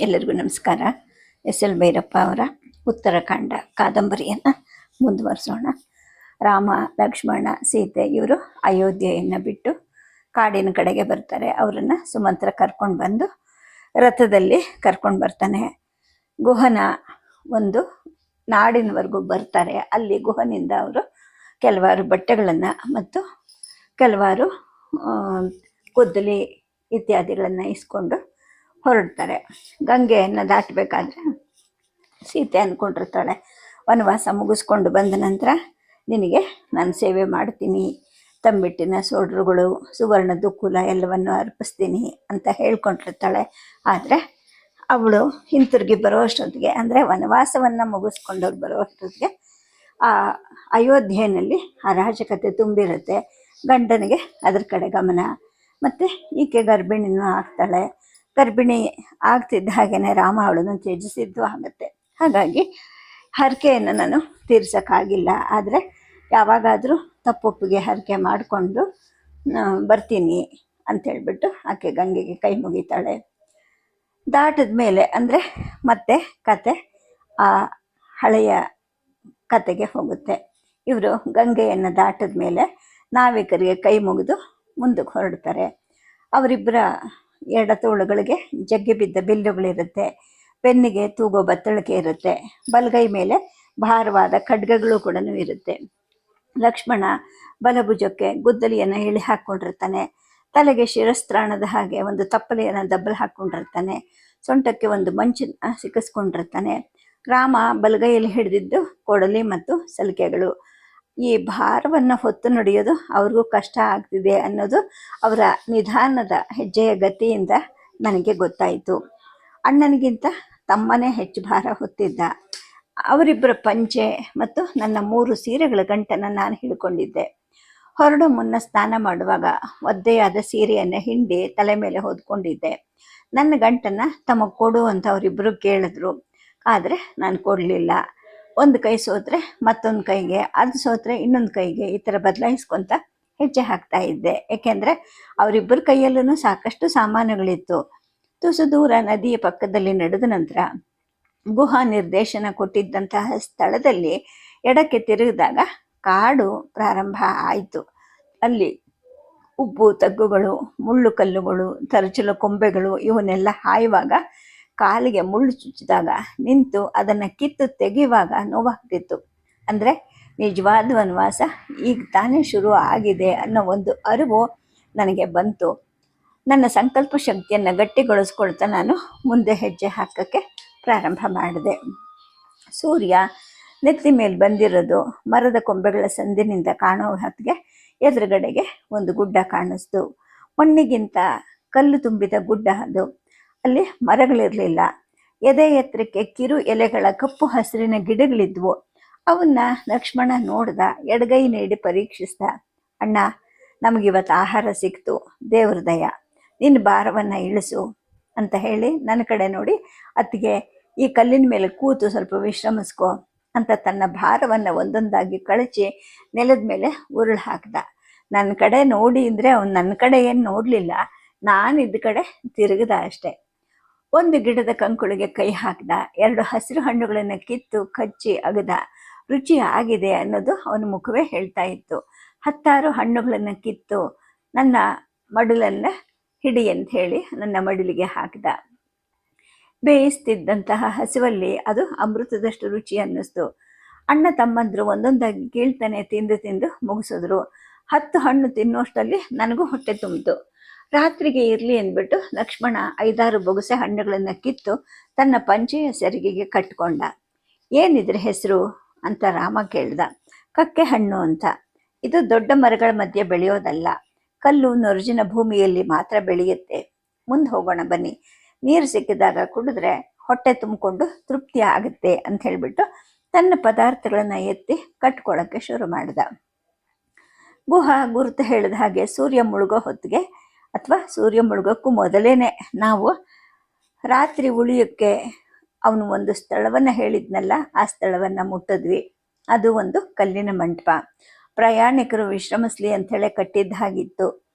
ಎಲ್ಲರಿಗೂ ನಮಸ್ಕಾರ. S L Bhyrappa ಅವರ ಉತ್ತರಾಖಂಡ ಕಾದಂಬರಿಯನ್ನು ಮುಂದುವರಿಸೋಣ. ರಾಮ, ಲಕ್ಷ್ಮಣ, ಸೀತೆ ಇವರು ಅಯೋಧ್ಯೆಯನ್ನು ಬಿಟ್ಟು ಕಾಡಿನ ಕಡೆಗೆ ಬರ್ತಾರೆ. ಅವರನ್ನು ಸುಮಂತ್ರ ಕರ್ಕೊಂಡು ಬಂದು ರಥದಲ್ಲಿ ಕರ್ಕೊಂಡು ಬರ್ತಾನೆ. ಗುಹನ ಒಂದು ನಾಡಿನವರೆಗೂ ಬರ್ತಾರೆ. ಅಲ್ಲಿ ಗುಹನಿಂದ ಅವರು ಕೆಲವಾರು ಬಟ್ಟೆಗಳನ್ನು ಮತ್ತು ಕೆಲವಾರು ಕುದ್ದಲಿ ಇತ್ಯಾದಿಗಳನ್ನು ಇಸ್ಕೊಂಡು ಹೊರಡ್ತಾರೆ. ಗಂಗೆಯನ್ನು ದಾಟಬೇಕಾದ್ರೆ ಸೀತೆ ಅಂದ್ಕೊಂಡಿರ್ತಾಳೆ, ವನವಾಸ ಮುಗಿಸ್ಕೊಂಡು ಬಂದ ನಂತರ ನಿನಗೆ ನಾನು ಸೇವೆ ಮಾಡ್ತೀನಿ, ತಂಬಿಟ್ಟಿನ ಸೋಡ್ರುಗಳು, ಸುವರ್ಣ ದುಕ್ಕುಲ ಎಲ್ಲವನ್ನು ಅರ್ಪಿಸ್ತೀನಿ ಅಂತ ಹೇಳ್ಕೊಂಡಿರ್ತಾಳೆ. ಆದರೆ ಅವಳು ಹಿಂತಿರುಗಿ ಬರೋ ಅಷ್ಟೊತ್ತಿಗೆ, ಅಂದರೆ ವನವಾಸವನ್ನು ಮುಗಿಸ್ಕೊಂಡವ್ರು ಬರೋ ಅಷ್ಟೊತ್ತಿಗೆ ಆ ಅಯೋಧ್ಯೆಯಲ್ಲಿ ಅರಾಜಕತೆ ತುಂಬಿರುತ್ತೆ. ಗಂಡನಿಗೆ ಅದ್ರ ಕಡೆ ಗಮನ, ಮತ್ತು ಈಕೆ ಗರ್ಭಿಣಿನೂ ಆಗ್ತಾಳೆ. ಗರ್ಭಿಣಿ ಆಗ್ತಿದ್ದ ಹಾಗೆಯೇ ರಾಮ ಅವಳನ್ನು ತ್ಯಜಿಸಿದ್ದು ಆಗುತ್ತೆ. ಹಾಗಾಗಿ ಹರಕೆಯನ್ನು ನಾನು ತೀರ್ಸೋಕ್ಕಾಗಿಲ್ಲ, ಆದರೆ ಯಾವಾಗಾದರೂ ತಪ್ಪೊಪ್ಪಿಗೆ ಹರಕೆ ಮಾಡಿಕೊಂಡು ಬರ್ತೀನಿ ಅಂಥೇಳ್ಬಿಟ್ಟು ಆಕೆ ಗಂಗೆಗೆ ಕೈ ಮುಗಿತಾಳೆ. ದಾಟಿದ ಮೇಲೆ ಅಂದರೆ ಮತ್ತೆ ಕತೆ ಆ ಹಳೆಯ ಕತೆಗೆ ಹೋಗುತ್ತೆ. ಇವರು ಗಂಗೆಯನ್ನು ದಾಟಿದ ಮೇಲೆ ನಾವಿಕರಿಗೆ ಕೈ ಮುಗಿದು ಮುಂದಕ್ಕೆ ಹೊರಡ್ತಾರೆ. ಅವರಿಬ್ಬರ ಎಡತೋಳುಗಳಿಗೆ ಜಗ್ಗಿ ಬಿದ್ದ ಬಿಲ್ಲುಗಳಿರುತ್ತೆ, ಬೆನ್ನಿಗೆ ತೂಗೋ ಬತ್ತಳಿಕೆ ಇರುತ್ತೆ, ಬಲಗೈ ಮೇಲೆ ಭಾರವಾದ ಖಡ್ಗಗಳು ಕೂಡ ಇರುತ್ತೆ. ಲಕ್ಷ್ಮಣ ಬಲಭುಜಕ್ಕೆ ಗುದ್ದಲಿಯನ್ನು ಇಳಿ ಹಾಕ್ಕೊಂಡಿರ್ತಾನೆ, ತಲೆಗೆ ಶಿರಸ್ತ್ರಾಣದ ಹಾಗೆ ಒಂದು ತಪ್ಪಲೆಯನ್ನು ದಬ್ಬಲು ಹಾಕ್ಕೊಂಡಿರ್ತಾನೆ, ಸೊಂಟಕ್ಕೆ ಒಂದು ಮಂಚನ್ನು ಸಿಕ್ಕಿಸ್ಕೊಂಡಿರ್ತಾನೆ. ರಾಮ ಬಲಗೈಯಲ್ಲಿ ಹಿಡಿದಿದ್ದು ಕೊಡಲಿ ಮತ್ತು ಸಲಿಕೆಗಳು. ಈ ಭಾರವನ್ನು ಹೊತ್ತು ನಡೆಯೋದು ಅವ್ರಿಗೂ ಕಷ್ಟ ಆಗ್ತಿದೆ ಅನ್ನೋದು ಅವರ ನಿಧಾನದ ಹೆಜ್ಜೆಯ ಗತಿಯಿಂದ ನನಗೆ ಗೊತ್ತಾಯಿತು. ಅಣ್ಣನಿಗಿಂತ ತಮ್ಮನೇ ಹೆಚ್ಚು ಭಾರ ಹೊತ್ತಿದ್ದ. ಅವರಿಬ್ಬರ ಪಂಚೆ ಮತ್ತು ನನ್ನ 3 ಸೀರೆಗಳ ಗಂಟನ್ನು ನಾನು ಹಿಡ್ಕೊಂಡಿದ್ದೆ. ಹೊರಡೋ ಮುನ್ನ ಸ್ನಾನ ಮಾಡುವಾಗ ಒದ್ದೆಯಾದ ಸೀರೆಯನ್ನು ಹಿಂಡಿ ತಲೆ ಮೇಲೆ ಹೊದ್ಕೊಂಡಿದ್ದೆ. ನನ್ನ ಗಂಟನ್ನು ತಮಗೆ ಕೊಡು ಅಂತ ಅವರಿಬ್ಬರು ಕೇಳಿದ್ರು, ಆದರೆ ನಾನು ಕೊಡಲಿಲ್ಲ. ಒಂದು ಕೈ ಸೋತ್ರೆ ಮತ್ತೊಂದು ಕೈಗೆ, ಅದು ಸೋತ್ರೆ ಇನ್ನೊಂದು ಕೈಗೆ, ಈ ಥರ ಬದಲಾಯಿಸ್ಕೊತ ಹೆಜ್ಜೆ ಹಾಕ್ತಾ ಇದ್ದೆ. ಏಕೆಂದರೆ ಅವರಿಬ್ಬರ ಕೈಯಲ್ಲೂ ಸಾಕಷ್ಟು ಸಾಮಾನುಗಳಿತ್ತು. ತುಸು ದೂರ ನದಿಯ ಪಕ್ಕದಲ್ಲಿ ನಡೆದ ನಂತರ ಗುಹಾ ನಿರ್ದೇಶನ ಕೊಟ್ಟಿದ್ದಂತಹ ಸ್ಥಳದಲ್ಲಿ ಎಡಕ್ಕೆ ತಿರುಗಿದಾಗ ಕಾಡು ಪ್ರಾರಂಭ ಆಯಿತು. ಅಲ್ಲಿ ಉಬ್ಬು ತಗ್ಗುಗಳು, ಮುಳ್ಳು ಕಲ್ಲುಗಳು, ತರಚಲು ಕೊಂಬೆಗಳು ಇವನ್ನೆಲ್ಲ ಹಾಯುವಾಗ ಕಾಲಿಗೆ ಮುಳ್ಳು ಚುಚ್ಚಿದಾಗ ನಿಂತು ಅದನ್ನು ಕಿತ್ತು ತೆಗೆಯುವಾಗ ನೋವಾಗ್ತಿತ್ತು. ಅಂದರೆ ನಿಜವಾದ ವನವಾಸ ಈಗ ತಾನೇ ಶುರು ಆಗಿದೆ ಅನ್ನೋ ಒಂದು ಅರಿವು ನನಗೆ ಬಂತು. ನನ್ನ ಸಂಕಲ್ಪ ಶಕ್ತಿಯನ್ನು ಗಟ್ಟಿಗೊಳಿಸ್ಕೊಳ್ತಾ ನಾನು ಮುಂದೆ ಹೆಜ್ಜೆ ಹಾಕೋಕ್ಕೆ ಪ್ರಾರಂಭ ಮಾಡಿದೆ. ಸೂರ್ಯ ನೆತ್ತಿ ಮೇಲೆ ಬಂದಿರೋದು ಮರದ ಕೊಂಬೆಗಳ ಸಂದಿನಿಂದ ಕಾಣೋ ಹೊತ್ತಿಗೆ ಎದುರುಗಡೆಗೆ ಒಂದು ಗುಡ್ಡ ಕಾಣಿಸ್ತು. ಮಣ್ಣಿಗಿಂತ ಕಲ್ಲು ತುಂಬಿದ ಗುಡ್ಡ ಅದು. ಅಲ್ಲಿ ಮರಗಳಿರಲಿಲ್ಲ. ಎದೆ ಎತ್ತರಕ್ಕೆ ಕಿರು ಎಲೆಗಳ ಕಪ್ಪು ಹಸಿರಿನ ಗಿಡಗಳಿದ್ವು. ಅವನ್ನ ಲಕ್ಷ್ಮಣ ನೋಡ್ದ, ಎಡಗೈ ನೀಡಿ ಪರೀಕ್ಷಿಸ್ದ. ಅಣ್ಣ, ನಮಗಿವತ್ತು ಆಹಾರ ಸಿಕ್ತು, ದೇವ್ರ ದಯ, ನಿನ್ನ ಭಾರವನ್ನು ಇಳಿಸು ಅಂತ ಹೇಳಿ ನನ್ನ ಕಡೆ ನೋಡಿ ಅತ್ತಿಗೆ ಈ ಕಲ್ಲಿನ ಮೇಲೆ ಕೂತು ಸ್ವಲ್ಪ ವಿಶ್ರಮಿಸ್ಕೊ ಅಂತ ತನ್ನ ಭಾರವನ್ನು ಒಂದೊಂದಾಗಿ ಕಳಚಿ ನೆಲದ ಮೇಲೆ ಉರುಳು ಹಾಕ್ದ. ನನ್ನ ಕಡೆ ನೋಡಿ ಅಂದರೆ ಅವನು ನನ್ನ ಕಡೆ ಏನು ನೋಡಲಿಲ್ಲ, ನಾನಿದ್ದ ಕಡೆ ತಿರುಗಿದ ಅಷ್ಟೆ. ಒಂದು ಗಿಡದ ಕಂಕುಳಿಗೆ ಕೈ ಹಾಕ್ದ. 2 ಹಸಿರು ಹಣ್ಣುಗಳನ್ನು ಕಿತ್ತು ಕಚ್ಚಿ ಅಗದ. ರುಚಿ ಆಗಿದೆ ಅನ್ನೋದು ಅವನ ಮುಖವೇ ಹೇಳ್ತಾ ಇತ್ತು. 10 ಹಣ್ಣುಗಳನ್ನು ಕಿತ್ತು ನನ್ನ ಮಡಿಲನ್ನು ಹಿಡಿ ಅಂತ ಹೇಳಿ ನನ್ನ ಮಡಿಲಿಗೆ ಹಾಕಿದ. ಬೇಯಿಸ್ತಿದ್ದಂತಹ ಹಸಿವಲ್ಲಿ ಅದು ಅಮೃತದಷ್ಟು ರುಚಿ ಅನ್ನಿಸ್ತು. ಅಣ್ಣ ತಮ್ಮಂದರು ಒಂದೊಂದಾಗಿ ಕೀಳ್ತಾನೆ ತಿಂದು ಮುಗಿಸಿದ್ರು. 10 ಹಣ್ಣು ತಿನ್ನೋಷ್ಟರಲ್ಲಿ ನನಗೂ ಹೊಟ್ಟೆ ತುಂಬಿತು. ರಾತ್ರಿಗೆ ಇರಲಿ ಅಂದ್ಬಿಟ್ಟು ಲಕ್ಷ್ಮಣ 5-6 ಬೊಗಸೆ ಹಣ್ಣುಗಳನ್ನು ಕಿತ್ತು ತನ್ನ ಪಂಚೆಯ ಸೆರಗಿಗೆ ಕಟ್ಕೊಂಡ. ಏನಿದ್ರ ಹೆಸರು ಅಂತ ರಾಮ ಕೇಳ್ದ. ಕಕ್ಕೆ ಹಣ್ಣು ಅಂತ. ಇದು ದೊಡ್ಡ ಮರಗಳ ಮಧ್ಯೆ ಬೆಳೆಯೋದಲ್ಲ, ಕಲ್ಲು ನೊರಜಿನ ಭೂಮಿಯಲ್ಲಿ ಮಾತ್ರ ಬೆಳೆಯುತ್ತೆ. ಮುಂದೆ ಹೋಗೋಣ ಬನ್ನಿ, ನೀರು ಸಿಕ್ಕಿದಾಗ ಕುಡಿದ್ರೆ ಹೊಟ್ಟೆ ತುಂಬಿಕೊಂಡು ತೃಪ್ತಿ ಆಗುತ್ತೆ ಅಂತ ಹೇಳಿಬಿಟ್ಟು ತನ್ನ ಪದಾರ್ಥಗಳನ್ನು ಎತ್ತಿ ಕಟ್ಕೊಳ್ಳೋಕ್ಕೆ ಶುರು ಮಾಡಿದ. ಗುಹಾ ಗುರುತು ಹೇಳಿದ ಹಾಗೆ ಸೂರ್ಯ ಮುಳುಗೋ ಹೊತ್ತಿಗೆ ಅಥವಾ ಸೂರ್ಯ ಮುಳುಗೋಕ್ಕೂ ಮೊದಲೇನೆ ನಾವು ರಾತ್ರಿ ಉಳಿಯೋಕ್ಕೆ ಅವನು ಒಂದು ಸ್ಥಳವನ್ನು ಹೇಳಿದ್ನಲ್ಲ, ಆ ಸ್ಥಳವನ್ನು ಮುಟ್ಟಿದ್ವಿ. ಅದು ಒಂದು ಕಲ್ಲಿನ ಮಂಟಪ. ಪ್ರಯಾಣಿಕರು ವಿಶ್ರಮಿಸ್ಲಿ ಅಂಥೇಳಿ ಕಟ್ಟಿದ್ದ ಹಾಗಿತ್ತು.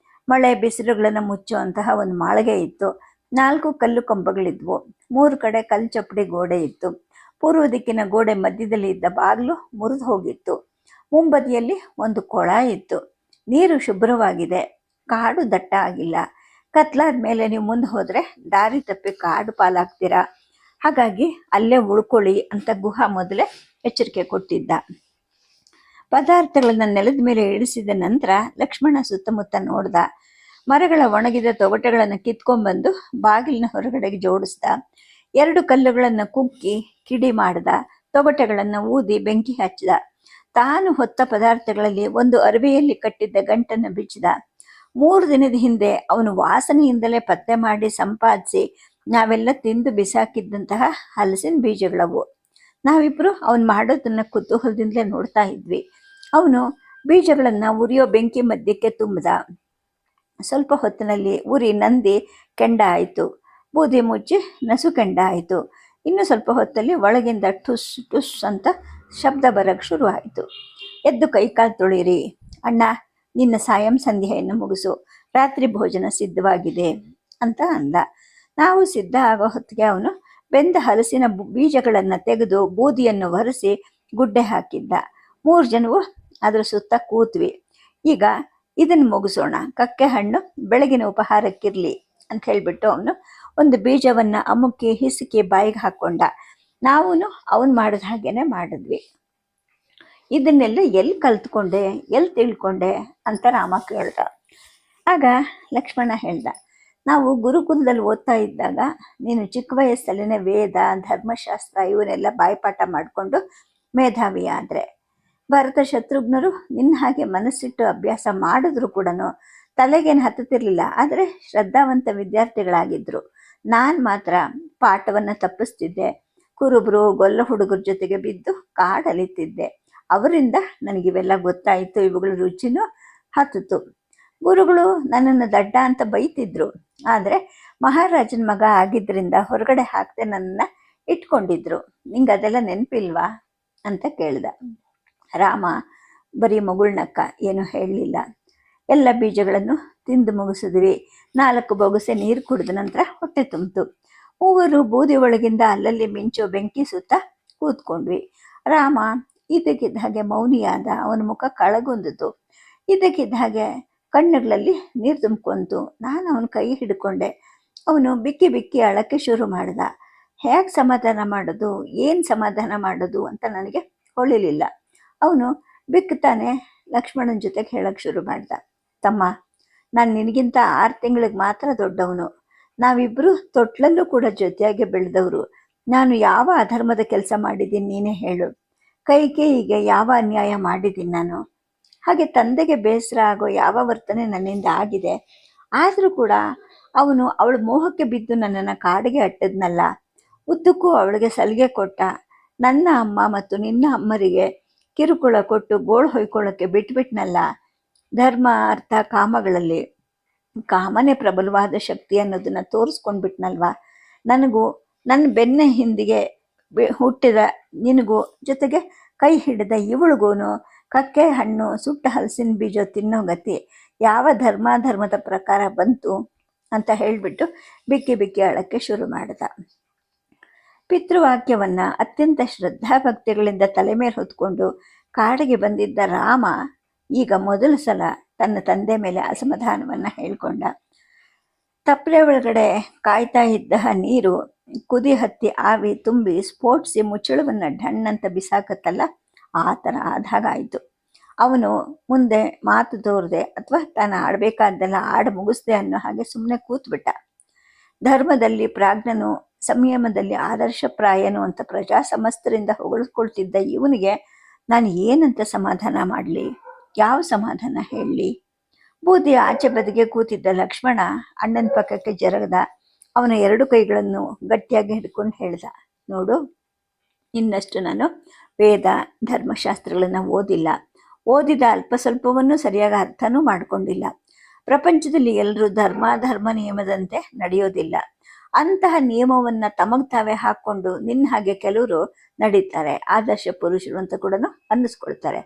ಮಳೆ ಬಿಸಿಲುಗಳನ್ನು ಮುಚ್ಚುವಂತಹ ಒಂದು ಮಾಳಿಗೆ ಇತ್ತು. 4 ಕಲ್ಲು ಕಂಬಗಳಿದ್ವು. 3 ಕಡೆ ಕಲ್ಲು ಚಪ್ಪಡಿ ಗೋಡೆ ಇತ್ತು. ಪೂರ್ವ ದಿಕ್ಕಿನ ಗೋಡೆ ಮಧ್ಯದಲ್ಲಿ ಇದ್ದ ಬಾಗಿಲು ಮುರಿದು ಹೋಗಿತ್ತು. ಮುಂಬದಿಯಲ್ಲಿ ಒಂದು ಕೊಳ ಇತ್ತು. ನೀರು ಶುಭ್ರವಾಗಿದೆ. ಕಾಡು ದಟ್ಟ ಆಗಿಲ್ಲ. ಕತ್ಲಾದ ಮೇಲೆ ನೀವು ಮುಂದೆ ಹೋದರೆ ದಾರಿ ತಪ್ಪಿ ಕಾಡು ಪಾಲಾಗ್ತೀರಾ. ಹಾಗಾಗಿ ಅಲ್ಲೇ ಉಳ್ಕೊಳ್ಳಿ ಅಂತ ಗುಹಾ ಮೊದಲೇ ಎಚ್ಚರಿಕೆ ಕೊಟ್ಟಿದ್ದ. ಪದಾರ್ಥಗಳನ್ನು ನೆಲದ ಮೇಲೆ ಇಳಿಸಿದ ನಂತರ ಲಕ್ಷ್ಮಣ ಸುತ್ತಮುತ್ತ ನೋಡ್ದ. ಮರಗಳ ಒಣಗಿದ ತೊಗಟೆಗಳನ್ನು ಕಿತ್ಕೊಂಡ್ಬಂದು ಬಾಗಿಲಿನ ಹೊರಗಡೆಗೆ ಜೋಡಿಸ್ದ. 2 ಕಲ್ಲುಗಳನ್ನು ಕುಕ್ಕಿ ಕಿಡಿ ಮಾಡ್ದ. ತೊಗಟೆಗಳನ್ನು ಊದಿ ಬೆಂಕಿ ಹಚ್ಚಿದ. ತಾನು ಹೊತ್ತ ಪದಾರ್ಥಗಳಲ್ಲಿ ಒಂದು ಅರವೆಯಲ್ಲಿ ಕಟ್ಟಿದ್ದ ಗಂಟನ್ನು ಬಿಚ್ಚಿದ. 3 ದಿನದ ಹಿಂದೆ ಅವನು ವಾಸನೆಯಿಂದಲೇ ಪತ್ತೆ ಮಾಡಿ ಸಂಪಾದಿಸಿ ನಾವೆಲ್ಲ ತಿಂದು ಬಿಸಾಕಿದ್ದಂತಹ ಹಲಸಿನ ಬೀಜಗಳವು. ನಾವಿಬ್ಬರು ಅವನು ಮಾಡೋದನ್ನ ಕುತೂಹಲದಿಂದಲೇ ನೋಡ್ತಾ ಇದ್ವಿ. ಅವನು ಬೀಜಗಳನ್ನು ಉರಿಯೋ ಬೆಂಕಿ ಮಧ್ಯಕ್ಕೆ ತುಂಬಿದ. ಸ್ವಲ್ಪ ಹೊತ್ತಿನಲ್ಲಿ ಉರಿ ನಂದಿ ಕೆಂಡ ಆಯಿತು. ಬೂದಿ ಮುಚ್ಚಿ ನಸು ಕೆಂಡ ಆಯಿತು. ಇನ್ನು ಸ್ವಲ್ಪ ಹೊತ್ತಲ್ಲಿ ಒಳಗಿಂದ ಟುಸ್ ಟುಸ್ ಅಂತ ಶಬ್ದ ಬರೋಕ್ಕೆ ಶುರು ಆಯಿತು. ಎದ್ದು ಕೈಕಾಲು ತೊಳಿರಿ ಅಣ್ಣ, ನಿನ್ನ ಸಾಯಂ ಸಂಧ್ಯೆಯನ್ನು ಮುಗಿಸು, ರಾತ್ರಿ ಭೋಜನ ಸಿದ್ಧವಾಗಿದೆ ಅಂತ ಅಂದ. ನಾವು ಸಿದ್ಧ ಆಗೋ ಹೊತ್ತಿಗೆ ಅವನು ಬೆಂದ ಹಲಸಿನ ಬೀಜಗಳನ್ನು ತೆಗೆದು ಬೂದಿಯನ್ನು ಒರೆಸಿ ಗುಡ್ಡೆ ಹಾಕಿದ್ದ. 3 ಜನವು ಅದರ ಸುತ್ತ ಕೂತ್ವಿ. ಈಗ ಇದನ್ನು ಮುಗಿಸೋಣ, ಕಕ್ಕೆ ಹಣ್ಣು ಬೆಳಗಿನ ಉಪಹಾರಕ್ಕಿರಲಿ ಅಂತ ಹೇಳಿಬಿಟ್ಟು ಅವನು ಒಂದು ಬೀಜವನ್ನು ಅಮುಕಿ ಹಿಸುಕಿ ಬಾಯಿಗೆ ಹಾಕ್ಕೊಂಡ. ನಾವು ಅವನು ಮಾಡಿದ ಹಾಗೇನೆ ಮಾಡಿದ್ವಿ. ಇದನ್ನೆಲ್ಲ ಎಲ್ಲಿ ಕಲ್ತ್ಕೊಂಡೆ, ಎಲ್ಲಿ ತಿಳ್ಕೊಂಡೆ ಅಂತ ರಾಮ ಕೇಳ್ದ. ಆಗ ಲಕ್ಷ್ಮಣ ಹೇಳ್ದ, ನಾವು ಗುರುಕುಲದಲ್ಲಿ ಓದ್ತಾ ಇದ್ದಾಗ ನೀನು ಚಿಕ್ಕ ವಯಸ್ಸಲ್ಲಿನೇ ವೇದ, ಧರ್ಮಶಾಸ್ತ್ರ ಇವನ್ನೆಲ್ಲ ಬಾಯ್ಪಾಠ ಮಾಡಿಕೊಂಡು ಮೇಧಾವಿ ಆದರೆ, ಭರತ ಶತ್ರುಘ್ನರು ನಿನ್ನ ಹಾಗೆ ಮನಸ್ಸಿಟ್ಟು ಅಭ್ಯಾಸ ಮಾಡಿದ್ರು ಕೂಡ ತಲೆಗೇನು ಹತ್ತುತ್ತಿರಲಿಲ್ಲ. ಆದರೆ ಶ್ರದ್ಧಾವಂತ ವಿದ್ಯಾರ್ಥಿಗಳಾಗಿದ್ದರು. ನಾನು ಮಾತ್ರ ಪಾಠವನ್ನು ತಪ್ಪಿಸ್ತಿದ್ದೆ. ಕುರುಬರು ಗೊಲ್ಲ ಹುಡುಗರ ಜೊತೆಗೆ ಬಿದ್ದು ಕಾಡಲಿತ್ತಿದ್ದೆ. ಅವರಿಂದ ನನಗಿವೆಲ್ಲ ಗೊತ್ತಾಯಿತು. ಇವುಗಳ ರುಚಿನೂ ಹತ್ತಿತು. ಗುರುಗಳು ನನ್ನನ್ನು ದಡ್ಡ ಅಂತ ಬೈತಿದ್ರು. ಆದರೆ ಮಹಾರಾಜನ ಮಗ ಆಗಿದ್ದರಿಂದ ಹೊರಗಡೆ ಹಾಕದೆ ನನ್ನನ್ನು ಇಟ್ಕೊಂಡಿದ್ರು. ನಿಂಗೆ ಅದೆಲ್ಲ ನೆನಪಿಲ್ವಾ ಅಂತ ಕೇಳ್ದ. ರಾಮ ಬರೀ ಮಗುಳ್ನಕ್ಕ, ಏನೂ ಹೇಳಲಿಲ್ಲ. ಎಲ್ಲ ಬೀಜಗಳನ್ನು ತಿಂದು ಮುಗಿಸಿದ್ವಿ. 4 ಬೊಗಸೆ ನೀರು ಕುಡಿದ ನಂತರ ಹೊಟ್ಟೆ ತುಂಬಿತು. 3 ಬೂದಿ ಒಳಗಿಂದ ಅಲ್ಲಲ್ಲಿ ಮಿಂಚೋ ಬೆಂಕಿ ಸುತ್ತ ಕೂತ್ಕೊಂಡ್ವಿ. ರಾಮ ಇದಕ್ಕಿದ್ದ ಹಾಗೆ ಮೌನಿಯಾದ. ಅವನ ಮುಖ ಕಳಗುಂದಿತು. ಇದಕ್ಕಿದ್ದ ಹಾಗೆ ಕಣ್ಣುಗಳಲ್ಲಿ ನೀರು ತುಂಬ್ಕೊಂತು. ನಾನು ಅವನ ಕೈ ಹಿಡ್ಕೊಂಡೆ. ಅವನು ಬಿಕ್ಕಿ ಬಿಕ್ಕಿ ಅಳಕ್ಕೆ ಶುರು ಮಾಡ್ದ. ಹೇಗೆ ಸಮಾಧಾನ ಮಾಡೋದು, ಏನು ಸಮಾಧಾನ ಮಾಡೋದು ಅಂತ ನನಗೆ ಹೊಳಿಲಿಲ್ಲ. ಅವನು ಬಿಕ್ಕತಾನೆ ಲಕ್ಷ್ಮಣನ ಜೊತೆಗೆ ಹೇಳಕ್ಕೆ ಶುರು ಮಾಡ್ದ. ತಮ್ಮ, ನಾನು ನಿನಗಿಂತ 6 ತಿಂಗಳಿಗೆ ಮಾತ್ರ ದೊಡ್ಡವನು. ನಾವಿಬ್ಬರು ತೊಟ್ಲಲ್ಲೂ ಕೂಡ ಜೊತೆಯಾಗಿ ಬೆಳೆದವರು. ನಾನು ಯಾವ ಅಧರ್ಮದ ಕೆಲಸ ಮಾಡಿದ್ದೀನಿ ನೀನೇ ಹೇಳು. ಕೈಕೇಯಿಗೆ ಯಾವ ಅನ್ಯಾಯ ಮಾಡಿದ್ದೀನಿ ನಾನು? ಹಾಗೆ ತಂದೆಗೆ ಬೇಸರ ಆಗೋ ಯಾವ ವರ್ತನೆ ನನ್ನಿಂದ ಆಗಿದೆ? ಆದರೂ ಕೂಡ ಅವನು ಅವಳ ಮೋಹಕ್ಕೆ ಬಿದ್ದು ನನ್ನನ್ನು ಕಾಡಿಗೆ ಅಟ್ಟದ್ನಲ್ಲ. ಉದ್ದಕ್ಕೂ ಅವಳಿಗೆ ಸಲಿಗೆ ಕೊಟ್ಟ. ನನ್ನ ಅಮ್ಮ ಮತ್ತು ನಿನ್ನ ಅಮ್ಮರಿಗೆ ಕಿರುಕುಳ ಕೊಟ್ಟು ಗೋಳು ಹೊಯ್ಕೊಳ್ಳೋಕ್ಕೆ ಬಿಟ್ಬಿಟ್ನಲ್ಲ. ಧರ್ಮ ಅರ್ಥ ಕಾಮಗಳಲ್ಲಿ ಕಾಮನೇ ಪ್ರಬಲವಾದ ಶಕ್ತಿ ಅನ್ನೋದನ್ನು ತೋರಿಸ್ಕೊಂಡ್ಬಿಟ್ನಲ್ವ. ನನಗೂ ನನ್ನ ಬೆನ್ನ ಹಿಂದಿಗೆ ಹುಟ್ಟಿದ ನಿನಗೂ, ಜೊತೆಗೆ ಕೈ ಹಿಡಿದ ಇವಳಿಗೂ ಕಕ್ಕೆ ಹಣ್ಣು ಸುಟ್ಟ ಹಲಸಿನ ಬೀಜ ತಿನ್ನೋ ಗತಿ ಯಾವ ಧರ್ಮದ ಪ್ರಕಾರ ಬಂತು ಅಂತ ಹೇಳಿಬಿಟ್ಟು ಬಿಕ್ಕಿ ಬಿಕ್ಕಿ ಅಳಕ್ಕೆ ಶುರು ಮಾಡ್ದ. ಪಿತೃವಾಕ್ಯವನ್ನು ಅತ್ಯಂತ ಶ್ರದ್ಧಾಭಕ್ತಿಗಳಿಂದ ತಲೆ ಮೇಲೆ ಹೊತ್ಕೊಂಡು ಕಾಡಿಗೆ ಬಂದಿದ್ದ ರಾಮ ಈಗ ಮೊದಲ ಸಲ ತನ್ನ ತಂದೆ ಮೇಲೆ ಅಸಮಾಧಾನವನ್ನು ಹೇಳ್ಕೊಂಡ. ತಪ್ಪಲೆ ಒಳಗಡೆ ಕಾಯ್ತಾ ಇದ್ದ ನೀರು ಕುದಿ ಹತ್ತಿ ಆವಿ ತುಂಬಿ ಸ್ಫೋಟಿಸಿ ಮುಚ್ಚಳವನ್ನು ಢಣ್ಣಂತ ಬಿಸಾಕತ್ತಲ್ಲ, ಆ ಥರ ಆದಾಗಾಯಿತು. ಅವನು ಮುಂದೆ ಮಾತು ತೋರದೆ ಅಥವಾ ತಾನು ಆಡಬೇಕಾದ್ದೆಲ್ಲ ಆಡ ಮುಗಿಸ್ದೆ ಅನ್ನೋ ಹಾಗೆ ಸುಮ್ಮನೆ ಕೂತ್ಬಿಟ್ಟ. ಧರ್ಮದಲ್ಲಿ ಪ್ರಾಜ್ಞನು, ಸಂಯಮದಲ್ಲಿ ಆದರ್ಶಪ್ರಾಯನು ಅಂತ ಪ್ರಜಾ ಸಮಸ್ತರಿಂದ ಹೊಗಳಿಸ್ಕೊಳ್ತಿದ್ದ ಇವನಿಗೆ ನಾನು ಏನಂತ ಸಮಾಧಾನ ಮಾಡಲಿ? ಯಾವ ಸಮಾಧಾನ ಹೇಳಲಿ? ಬೂದಿ ಆಚೆ ಬದಿಗೆ ಕೂತಿದ್ದ ಲಕ್ಷ್ಮಣ ಅಣ್ಣನ ಪಕ್ಕಕ್ಕೆ ಜರಗದ. ಅವನ 2 ಕೈಗಳನ್ನು ಗಟ್ಟಿಯಾಗಿ ಹಿಡ್ಕೊಂಡು ಹೇಳ್ದ, ನೋಡು, ಇನ್ನಷ್ಟು ನಾನು ವೇದ ಧರ್ಮಶಾಸ್ತ್ರಗಳನ್ನು ಓದಿದ ಅಲ್ಪ ಸ್ವಲ್ಪವನ್ನು ಸರಿಯಾಗಿ ಅರ್ಥನೂ ಮಾಡಿಕೊಂಡಿಲ್ಲ. ಪ್ರಪಂಚದಲ್ಲಿ ಎಲ್ಲರೂ ಧರ್ಮ ನಿಯಮದಂತೆ ನಡೆಯೋದಿಲ್ಲ. ಅಂತಹ ನಿಯಮವನ್ನು ತಮಗೆ ತಾವೇ ಹಾಕ್ಕೊಂಡು ನಿನ್ನ ಹಾಗೆ ಕೆಲವರು ನಡೀತಾರೆ. ಆದರ್ಶ ಪುರುಷರು ಅಂತ ಕೂಡ ಅನ್ನಿಸ್ಕೊಳ್ತಾರೆ.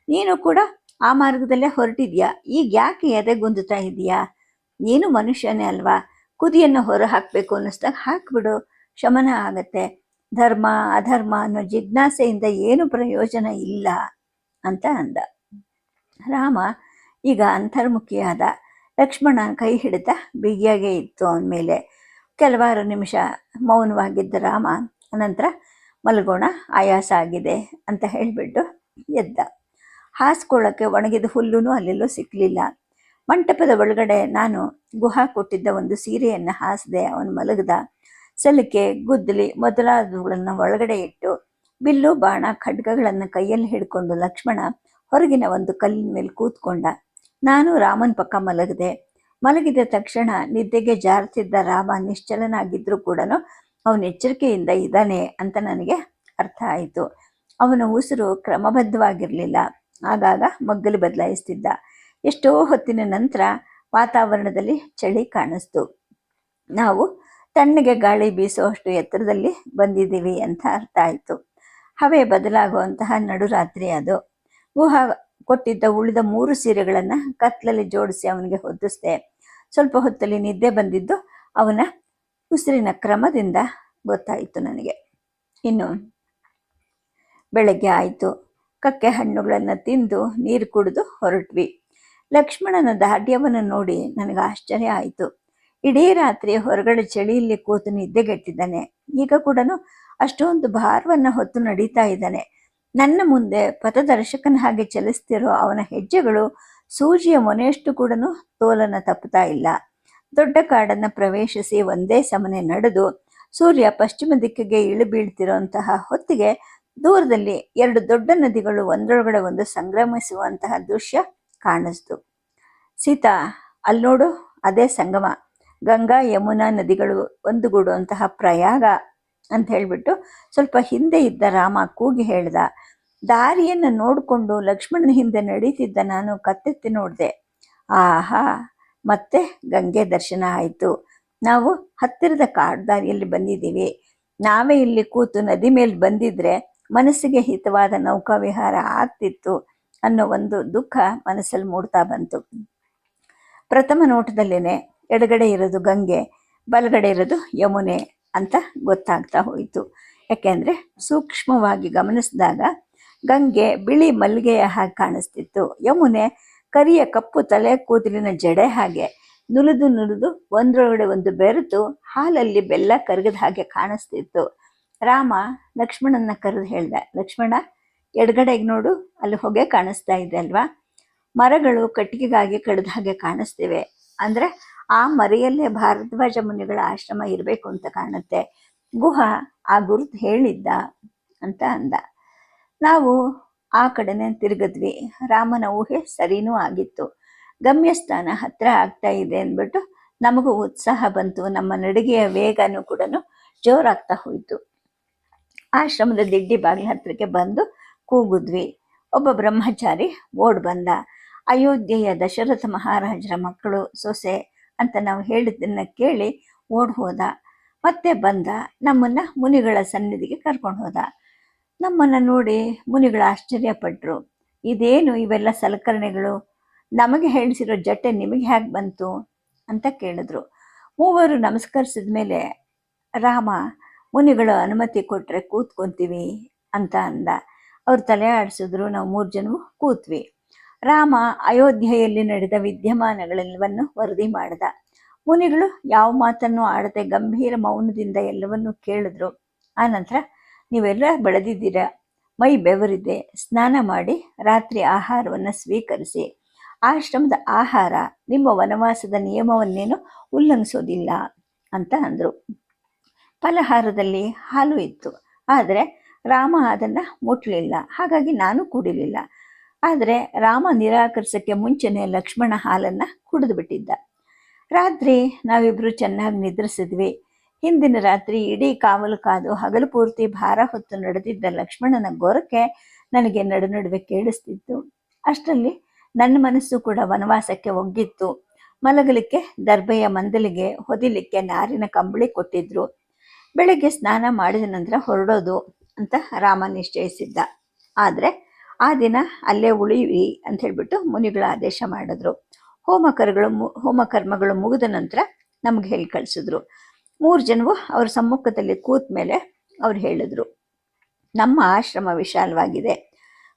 ನೀನು ಕೂಡ ಆ ಮಾರ್ಗದಲ್ಲೇ ಹೊರಟಿದ್ಯಾ. ಈಗ ಯಾಕೆ ಎದೆಗುಂದುತ್ತಾ ಇದೆಯಾ? ನೀನು ಮನುಷ್ಯನೇ ಅಲ್ವಾ? ಕುದಿಯನ್ನು ಹೊರ ಹಾಕಬೇಕು ಅನ್ನಿಸ್ದಾಗ ಹಾಕ್ಬಿಡು, ಶಮನ ಆಗತ್ತೆ. ಧರ್ಮ ಅಧರ್ಮ ಅನ್ನೋ ಜಿಜ್ಞಾಸೆಯಿಂದ ಏನು ಪ್ರಯೋಜನ ಇಲ್ಲ ಅಂತ ಅಂದ. ರಾಮ ಈಗ ಅಂತರ್ಮುಖಿಯಾದ. ಲಕ್ಷ್ಮಣ ಕೈ ಹಿಡಿತ ಬಿಗಿಯಾಗೆ ಇತ್ತು ಅವನ ಮೇಲೆ. ಕೆಲವಾರು ನಿಮಿಷ ಮೌನವಾಗಿದ್ದ ರಾಮ ಅನಂತರ ಮಲಗೋಣ, ಆಯಾಸ ಆಗಿದೆ ಅಂತ ಹೇಳಿಬಿಟ್ಟು ಎದ್ದ. ಹಾಸ್ಕೊಳ್ಳೋಕ್ಕೆ ಒಣಗಿದ ಹುಲ್ಲೂ ಅಲ್ಲೆಲ್ಲೂ ಸಿಕ್ಕಲಿಲ್ಲ. ಮಂಟಪದ ಒಳಗಡೆ ನಾನು ಗುಹಾ ಕೊಟ್ಟಿದ್ದ ಒಂದು ಸೀರೆಯನ್ನು ಹಾಸಿದೆ. ಅವನು ಮಲಗಿದ. ಸಲಿಕೆ ಗುದ್ದಲಿ ಮೊದಲಾದವುಗಳನ್ನು ಒಳಗಡೆ ಇಟ್ಟು ಬಿಲ್ಲು ಬಾಣ ಖಡ್ಗಗಳನ್ನು ಕೈಯಲ್ಲಿ ಹಿಡ್ಕೊಂಡು ಲಕ್ಷ್ಮಣ ಹೊರಗಿನ ಒಂದು ಕಲ್ಲಿನ ಮೇಲೆ ಕೂತ್ಕೊಂಡ. ನಾನು ರಾಮನ ಪಕ್ಕ ಮಲಗಿದೆ. ಮಲಗಿದ ತಕ್ಷಣ ನಿದ್ದೆಗೆ ಜಾರ್ತಿದ್ದ ರಾಮ ನಿಶ್ಚಲನಾಗಿದ್ರೂ ಕೂಡ ಅವನು ಎಚ್ಚರಿಕೆಯಿಂದ ಇದ್ದಾನೆ ಅಂತ ನನಗೆ ಅರ್ಥ ಆಯಿತು. ಅವನ ಉಸಿರು ಕ್ರಮಬದ್ಧವಾಗಿರಲಿಲ್ಲ. ಆಗಾಗ ಮಗ್ಗಲು ಬದಲಾಯಿಸ್ತಿದ್ದ. ಎಷ್ಟೋ ಹೊತ್ತಿನ ನಂತರ ವಾತಾವರಣದಲ್ಲಿ ಚಳಿ ಕಾಣಿಸ್ತು. ನಾವು ತಣ್ಣಗೆ ಗಾಳಿ ಬೀಸುವಷ್ಟು ಎತ್ತರದಲ್ಲಿ ಬಂದಿದ್ದೀವಿ ಅಂತ ಅರ್ಥ ಆಯಿತು. ಹವೆ ಬದಲಾಗುವಂತಹ ನಡುರಾತ್ರಿ ಅದು. ಗುಹಾ ಕೊಟ್ಟಿದ್ದ ಉಳಿದ 3 ಸೀರೆಗಳನ್ನು ಕತ್ತಲಲ್ಲಿ ಜೋಡಿಸಿ ಅವನಿಗೆ ಹೊದಿಸಿದೆ. ಸ್ವಲ್ಪ ಹೊತ್ತಲ್ಲಿ ನಿದ್ದೆ ಬಂದಿದ್ದು ಅವನ ಉಸಿರಿನ ಕ್ರಮದಿಂದ ಗೊತ್ತಾಯಿತು ನನಗೆ. ಇನ್ನು ಬೆಳಗ್ಗೆ ಆಯಿತು. ಕಕ್ಕೆ ಹಣ್ಣುಗಳನ್ನು ತಿಂದು ನೀರು ಕುಡಿದು ಹೊರಟ್ವಿ. ಲಕ್ಷ್ಮಣನ ದಾರ್ಢ್ಯವನ್ನು ನೋಡಿ ನನಗೆ ಆಶ್ಚರ್ಯ ಆಯಿತು. ಇಡೀ ರಾತ್ರಿ ಹೊರಗಡೆ ಚಳಿಯಲ್ಲಿ ಕೂತು ನಿದ್ದೆಗೆಟ್ಟಿದ್ದಾನೆ. ಈಗ ಕೂಡ ಅಷ್ಟೊಂದು ಭಾರವನ್ನು ಹೊತ್ತು ನಡೀತಾ ಇದ್ದಾನೆ. ನನ್ನ ಮುಂದೆ ಪಥದರ್ಶಕನ ಹಾಗೆ ಚಲಿಸ್ತಿರೋ ಅವನ ಹೆಜ್ಜೆಗಳು ಸೂಜಿಯ ಮೊನೆಯಷ್ಟು ಕೂಡ ತೋಲನ್ನು ತಪ್ಪುತ್ತಾ ಇಲ್ಲ. ದೊಡ್ಡ ಕಾಡನ್ನು ಪ್ರವೇಶಿಸಿ ಒಂದೇ ಸಮನೆ ನಡೆದು ಸೂರ್ಯ ಪಶ್ಚಿಮ ದಿಕ್ಕಿಗೆ ಇಳಿಬೀಳ್ತಿರೋಂತಹ ಹೊತ್ತಿಗೆ ದೂರದಲ್ಲಿ 2 ದೊಡ್ಡ ನದಿಗಳು ಒಂದರೊಳಗಡೆ ಒಂದು ಸಂಗ್ರಮಿಸುವಂತಹ ದೃಶ್ಯ ಕಾಣಿಸ್ತು. ಸೀತಾ, ಅಲ್ಲಿ ನೋಡು, ಅದೇ ಸಂಗಮ, ಗಂಗಾ ಯಮುನಾ ನದಿಗಳು ಒಂದುಗೂಡುವಂತಹ ಪ್ರಯಾಗ ಅಂತ ಹೇಳಿಬಿಟ್ಟು ಸ್ವಲ್ಪ ಹಿಂದೆ ಇದ್ದ ರಾಮ ಕೂಗಿ ಹೇಳ್ದ. ದಾರಿಯನ್ನು ನೋಡಿಕೊಂಡು ಲಕ್ಷ್ಮಣನ ಹಿಂದೆ ನಡೀತಿದ್ದ ನಾನು ಕತ್ತೆತ್ತಿ ನೋಡಿದೆ. ಆಹಾ, ಮತ್ತೆ ಗಂಗೆ ದರ್ಶನ ಆಯಿತು. ನಾವು ಹತ್ತಿರದ ಕಾಡ್ದಾರಿಯಲ್ಲಿ ಬಂದಿದ್ದೀವಿ. ನಾವೇ ಇಲ್ಲಿ ಕೂತು ನದಿ ಮೇಲೆ ಬಂದಿದ್ರೆ ಮನಸ್ಸಿಗೆ ಹಿತವಾದ ನೌಕಾ ವಿಹಾರ ಆಗ್ತಿತ್ತು ಅನ್ನೋ ಒಂದು ದುಃಖ ಮನಸ್ಸಲ್ಲಿ ಮೂಡ್ತಾ ಬಂತು. ಪ್ರಥಮ ನೋಟದಲ್ಲೇನೆ ಎಡಗಡೆ ಇರೋದು ಗಂಗೆ, ಬಲಗಡೆ ಇರೋದು ಯಮುನೆ ಅಂತ ಗೊತ್ತಾಗ್ತಾ ಹೋಯಿತು. ಯಾಕೆಂದರೆ ಸೂಕ್ಷ್ಮವಾಗಿ ಗಮನಿಸಿದಾಗ ಗಂಗೆ ಬಿಳಿ ಮಲ್ಲಿಗೆಯ ಹಾಗೆ ಕಾಣಿಸ್ತಿತ್ತು. ಯಮುನೆ ಕರಿಯ ಕಪ್ಪು ತಲೆ ಕೂದಲಿನ ಜಡೆ ಹಾಗೆ ನುಲಿದು ನುಲಿದು ಒಂದರೊಳಗಡೆ ಒಂದು ಬೆರೆತು ಹಾಲಲ್ಲಿ ಬೆಲ್ಲ ಕರಗದ ಹಾಗೆ ಕಾಣಿಸ್ತಿತ್ತು. ರಾಮ ಲಕ್ಷ್ಮಣನ ಕರೆದು ಹೇಳ್ದ, ಲಕ್ಷ್ಮಣ, ಎಡಗಡೆಗೆ ನೋಡು, ಅಲ್ಲಿ ಹೊಗೆ ಕಾಣಿಸ್ತಾ ಇದೆ ಅಲ್ವಾ? ಮರಗಳು ಕಟ್ಟಿಗೆಗಾಗಿ ಕಡ್ದ ಹಾಗೆ ಕಾಣಿಸ್ತಿವೆ. ಅಂದರೆ ಆ ಮರೆಯಲ್ಲೇ ಭಾರದ್ವಾಜ ಮುನಿಗಳ ಆಶ್ರಮ ಇರಬೇಕು ಅಂತ ಕಾಣುತ್ತೆ. ಗುಹಾ ಆ ಗುರುತು ಹೇಳಿದ್ದ ಅಂತ ಅಂದ. ನಾವು ಆ ಕಡೆನೇ ತಿರುಗಿದ್ವಿ. ರಾಮನ ಊಹೆ ಸರಿನೂ ಆಗಿತ್ತು. ಗಮ್ಯಸ್ಥಾನ ಹತ್ರ ಆಗ್ತಾ ಇದೆ ಅಂದ್ಬಿಟ್ಟು ನಮಗೂ ಉತ್ಸಾಹ ಬಂತು. ನಮ್ಮ ನಡಿಗೆಯ ವೇಗನೂ ಕೂಡ ಜೋರಾಗ್ತಾ ಹೋಯಿತು. ಆಶ್ರಮದ ದಿಡ್ಡಿ ಬಾಗಿಲ ಹತ್ರಕ್ಕೆ ಬಂದು ಕೂಗಿದ್ವಿ. ಒಬ್ಬ ಬ್ರಹ್ಮಚಾರಿ ಓಡ್ ಬಂದ. ಅಯೋಧ್ಯೆಯ ದಶರಥ ಮಹಾರಾಜರ ಮಕ್ಕಳು, ಸೊಸೆ ಅಂತ ನಾವು ಹೇಳಿದ್ದನ್ನು ಕೇಳಿ ಓಡ್ ಹೋದ. ಮತ್ತೆ ಬಂದ, ನಮ್ಮನ್ನು ಮುನಿಗಳ ಸನ್ನಿಧಿಗೆ ಕರ್ಕೊಂಡು ಹೋದ. ನಮ್ಮನ್ನು ನೋಡಿ ಮುನಿಗಳು ಆಶ್ಚರ್ಯಪಟ್ಟರು. ಇದೇನು ಇವೆಲ್ಲ ಸಲಕರಣೆಗಳು? ನಮಗೆ ಹೇಳಿಸಿರೋ ಜಟ್ಟೆ ನಿಮಗೆ ಹೇಗೆ ಬಂತು ಅಂತ ಕೇಳಿದ್ರು. ಮೂವರು ನಮಸ್ಕರಿಸಿದ ಮೇಲೆ ರಾಮ, ಮುನಿಗಳು ಅನುಮತಿ ಕೊಟ್ಟರೆ ಕೂತ್ಕೊತೀವಿ ಅಂತ ಅಂದ. ಅವ್ರು ತಲೆ ಆಡಿಸಿದ್ರು. ನಾವು 3 ಜನವು ಕೂತ್ವಿ. ರಾಮ ಅಯೋಧ್ಯೆಯಲ್ಲಿ ನಡೆದ ವಿದ್ಯಮಾನಗಳೆಲ್ಲವನ್ನು ವರದಿ ಮಾಡಿದ. ಮುನಿಗಳು ಯಾವ ಮಾತನ್ನು ಆಡದೆ ಗಂಭೀರ ಮೌನದಿಂದ ಎಲ್ಲವನ್ನೂ ಕೇಳಿದ್ರು. ಆನಂತರ, ನೀವೆಲ್ಲ ಬೆಳೆದಿದ್ದೀರ, ಮೈ ಬೆವರಿದೆ, ಸ್ನಾನ ಮಾಡಿ ರಾತ್ರಿ ಆಹಾರವನ್ನು ಸ್ವೀಕರಿಸಿ. ಆಶ್ರಮದ ಆಹಾರ ನಿಮ್ಮ ವನವಾಸದ ನಿಯಮವನ್ನೇನು ಉಲ್ಲಂಘಿಸೋದಿಲ್ಲ ಅಂತ ಅಂದರು. ಫಲಹಾರದಲ್ಲಿ ಹಾಲು ಇತ್ತು, ಆದರೆ ರಾಮ ಅದನ್ನು ಮುಟ್ಟಲಿಲ್ಲ. ಹಾಗಾಗಿ ನಾನು ಕುಡಿಲಿಲ್ಲ. ಆದರೆ ರಾಮ ನಿರಾಕರಿಸೋಕ್ಕೆ ಮುಂಚೆನೇ ಲಕ್ಷ್ಮಣ ಹಾಲನ್ನು ಕುಡಿದು ಬಿಟ್ಟಿದ್ದ. ರಾತ್ರಿ ನಾವಿಬ್ಬರು ಚೆನ್ನಾಗಿ ನಿದ್ರಿಸಿದ್ವಿ. ಹಿಂದಿನ ರಾತ್ರಿ ಇಡೀ ಕಾವಲು ಕಾದು ಹಗಲು ಪೂರ್ತಿ ಭಾರ ಹೊತ್ತು ನಡೆದಿದ್ದ ಲಕ್ಷ್ಮಣನ ಗೊರಕೆ ನನಗೆ ನಡುವೆ ಕೇಳಿಸ್ತಿತ್ತು. ಅಷ್ಟರಲ್ಲಿ ನನ್ನ ಮನಸ್ಸು ಕೂಡ ವನವಾಸಕ್ಕೆ ಒಗ್ಗಿತ್ತು. ಮಲಗಲಿಕ್ಕೆ ದರ್ಬೆಯ ಮಂದಲಿಗೆ, ಹೊದಿಲಿಕ್ಕೆ ನಾರಿನ ಕಂಬಳಿ ಕೊಟ್ಟಿದ್ರು. ಬೆಳಗ್ಗೆ ಸ್ನಾನ ಮಾಡಿದ ನಂತರ ಹೊರಡೋದು ಅಂತ ರಾಮ ನಿಶ್ಚಯಿಸಿದ್ದ. ಆದರೆ ಆ ದಿನ ಅಲ್ಲೇ ಉಳಿವಿ ಅಂತ ಹೇಳ್ಬಿಟ್ಟು ಮುನಿಗಳು ಆದೇಶ ಮಾಡಿದ್ರು. ಹೋಮಕರ್ಮಗಳು ಮುಗಿದ ನಂತರ ನಮ್ಗೆ ಹೇಳಿ ಕಳಿಸಿದ್ರು. 3 ಜನವು ಅವ್ರ ಸಮ್ಮುಖದಲ್ಲಿ ಕೂತ ಮೇಲೆ ಅವ್ರು ಹೇಳಿದ್ರು, ನಮ್ಮ ಆಶ್ರಮ ವಿಶಾಲವಾಗಿದೆ,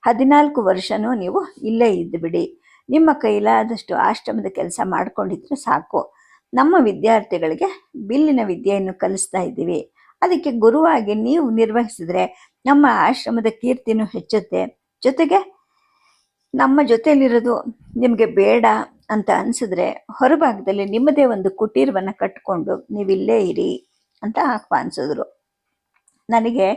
14 ವರ್ಷನೂ ನೀವು ಇಲ್ಲೇ ಇದ್ದು ಬಿಡಿ, ನಿಮ್ಮ ಕೈಲಾದಷ್ಟು ಆಶ್ರಮದ ಕೆಲಸ ಮಾಡ್ಕೊಂಡಿದ್ರೆ ಸಾಕು. ನಮ್ಮ ವಿದ್ಯಾರ್ಥಿಗಳಿಗೆ ಬಿಲ್ಲಿನ ವಿದ್ಯೆಯನ್ನು ಕಲಿಸ್ತಾ ಇದ್ದೀವಿ, ಅದಕ್ಕೆ ಗುರುವಾಗಿ ನೀವು ನಿರ್ವಹಿಸಿದ್ರೆ ನಮ್ಮ ಆಶ್ರಮದ ಕೀರ್ತಿನೂ ಹೆಚ್ಚುತ್ತೆ, ಜೊತೆಗೆ ನಮ್ಮ ಜೊತೆಯಲ್ಲಿರೋದು ನಿಮಗೆ ಬೇಡ ಅಂತ ಅನಿಸಿದ್ರೆ ಹೊರಭಾಗದಲ್ಲಿ ನಿಮ್ಮದೇ ಒಂದು ಕುಟೀರವನ್ನು ಕಟ್ಕೊಂಡು ನೀವಿಲ್ಲೇ ಇರಿ ಅಂತ ಆಹ್ವಾನಿಸಿದ್ರು. ನನಗೆ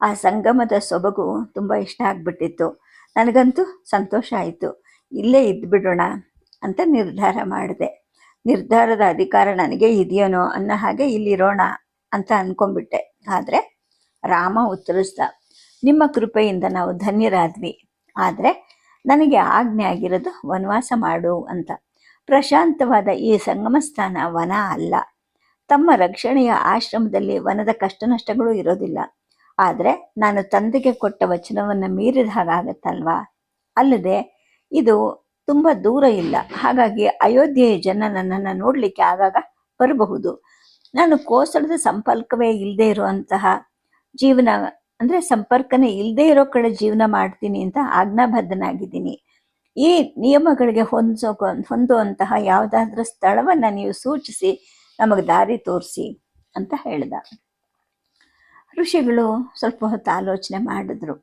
ಆ ಸಂಗಮದ ಸೊಬಗು ತುಂಬ ಇಷ್ಟ ಆಗ್ಬಿಟ್ಟಿತ್ತು. ನನಗಂತೂ ಸಂತೋಷ ಆಯಿತು. ಇಲ್ಲೇ ಇದ್ದುಬಿಡೋಣ ಅಂತ ನಿರ್ಧಾರ ಮಾಡಿದೆ. ನಿರ್ಧಾರದ ಅಧಿಕಾರ ನನಗೆ ಇದೆಯೇನೋ ಅನ್ನೋ ಹಾಗೆ ಇಲ್ಲಿರೋಣ ಅಂತ ಅಂದ್ಕೊಂಡ್ಬಿಟ್ಟೆ. ಆದರೆ ರಾಮ ಉತ್ತರಿಸ್ದ, ನಿಮ್ಮ ಕೃಪೆಯಿಂದ ನಾವು ಧನ್ಯರಾದ್ವಿ, ಆದರೆ ನನಗೆ ಆಜ್ಞೆ ಆಗಿರೋದು ವನವಾಸ ಮಾಡು ಅಂತ. ಪ್ರಶಾಂತವಾದ ಈ ಸಂಗಮ ಸ್ಥಾನ ವನ ಅಲ್ಲ. ತಮ್ಮ ರಕ್ಷಣೆಯ ಆಶ್ರಮದಲ್ಲಿ ವನದ ಕಷ್ಟ ನಷ್ಟಗಳು ಇರೋದಿಲ್ಲ. ಆದರೆ ನಾನು ತಂದೆಗೆ ಕೊಟ್ಟ ವಚನವನ್ನು ಮೀರಿದ ಹಾಗಾಗತ್ತಲ್ವಾ? ಅಲ್ಲದೆ ಇದು ತುಂಬ ದೂರ ಇಲ್ಲ, ಹಾಗಾಗಿ ಅಯೋಧ್ಯೆಯ ಜನ ನನ್ನನ್ನು ನೋಡಲಿಕ್ಕೆ ಆಗಾಗ ಬರಬಹುದು. ನಾನು ಕೋಸಳದ ಸಂಪರ್ಕವೇ ಇಲ್ಲದೆ ಇರುವಂತಹ ಜೀವನ, ಅಂದರೆ ಸಂಪರ್ಕನೇ ಇಲ್ಲದೆ ಇರೋ ಕಡೆ ಜೀವನ ಮಾಡ್ತೀನಿ ಅಂತ ಆಜ್ಞಾಬದ್ಧನಾಗಿದ್ದೀನಿ. ಈ ನಿಯಮಗಳಿಗೆ ಹೊಂದುವಂತಹ ಯಾವುದಾದ್ರೂ ಸ್ಥಳವನ್ನು ನೀವು ಸೂಚಿಸಿ ನಮಗೆ ದಾರಿ ತೋರಿಸಿ ಅಂತ ಹೇಳ್ದ. ಋಷಿಗಳು ಸ್ವಲ್ಪ ಹೊತ್ತು ಆಲೋಚನೆ ಮಾಡಿದ್ರು.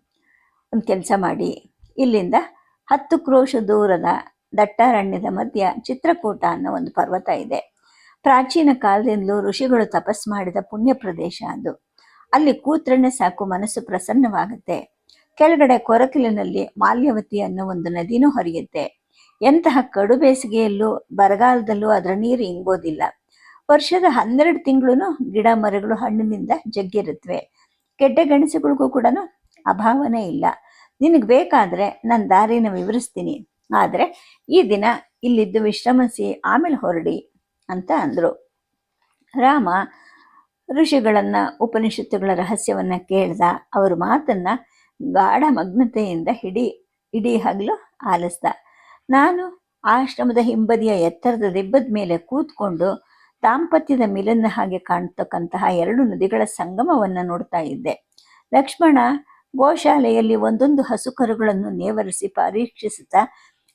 ಒಂದು ಕೆಲಸ ಮಾಡಿ, ಇಲ್ಲಿಂದ 10 ಕ್ರೋಶ ದೂರದ ದಟ್ಟಾರಣ್ಯದ ಮಧ್ಯ ಚಿತ್ರಕೂಟ ಅನ್ನೋ ಒಂದು ಪರ್ವತ ಇದೆ. ಪ್ರಾಚೀನ ಕಾಲದಿಂದಲೂ ಋಷಿಗಳು ತಪಸ್ ಮಾಡಿದ ಪುಣ್ಯ ಪ್ರದೇಶ ಅದು. ಅಲ್ಲಿ ಕೂತ್ರಣ್ಣೆ ಸಾಕು, ಮನಸ್ಸು ಪ್ರಸನ್ನವಾಗುತ್ತೆ. ಕೆಳಗಡೆ ಕೊರಕಿಲಿನಲ್ಲಿ ಮಾಲ್ಯವತಿ ಅನ್ನೋ ಒಂದು ನದಿನೂ ಹರಿಯುತ್ತೆ. ಎಂತಹ ಕಡು ಬೇಸಿಗೆಯಲ್ಲೂ ಬರಗಾಲದಲ್ಲೂ ಅದರ ನೀರು ಇಂಗೋದಿಲ್ಲ. ವರ್ಷದ 12 ತಿಂಗಳು ಗಿಡ ಮರಗಳು ಹಣ್ಣಿನಿಂದ ಜಗ್ಗಿರುತ್ತವೆ. ಗೆಡ್ಡೆ ಗೆಣಸುಗಳಿಗೂ ಕೂಡ ಅಭಾವನೇ ಇಲ್ಲ. ನಿನಗೆ ಬೇಕಾದರೆ ನಾನು ದಾರಿನ ವಿವರಿಸ್ತೀನಿ, ಆದರೆ ಈ ದಿನ ಇಲ್ಲಿದ್ದು ವಿಶ್ರಮಿಸಿ ಆಮೇಲೆ ಹೊರಡಿ ಅಂತ ಅಂದರು. ರಾಮ ಋಷಿಗಳನ್ನು ಉಪನಿಷತ್ತುಗಳ ರಹಸ್ಯವನ್ನು ಕೇಳ್ದ. ಅವ್ರ ಮಾತನ್ನು ಗಾಢ ಮಗ್ನತೆಯಿಂದ ಇಡೀ ಹಗಲು ಆಲಿಸ್ದ. ನಾನು ಆಶ್ರಮದ ಹಿಂಬದಿಯ ಎತ್ತರದ ದಿಬ್ಬದ ಮೇಲೆ ಕೂತ್ಕೊಂಡು ದಾಂಪತ್ಯದ ಮಿಲನ ಹಾಗೆ ಕಾಣ್ತಕ್ಕಂತಹ 2 ನದಿಗಳ ಸಂಗಮವನ್ನು ನೋಡ್ತಾ ಇದ್ದೆ. ಲಕ್ಷ್ಮಣ ಗೋಶಾಲೆಯಲ್ಲಿ ಒಂದೊಂದು ಹಸುಕರುಗಳನ್ನು ನೇವರಿಸಿ ಪರೀಕ್ಷಿಸುತ್ತಾ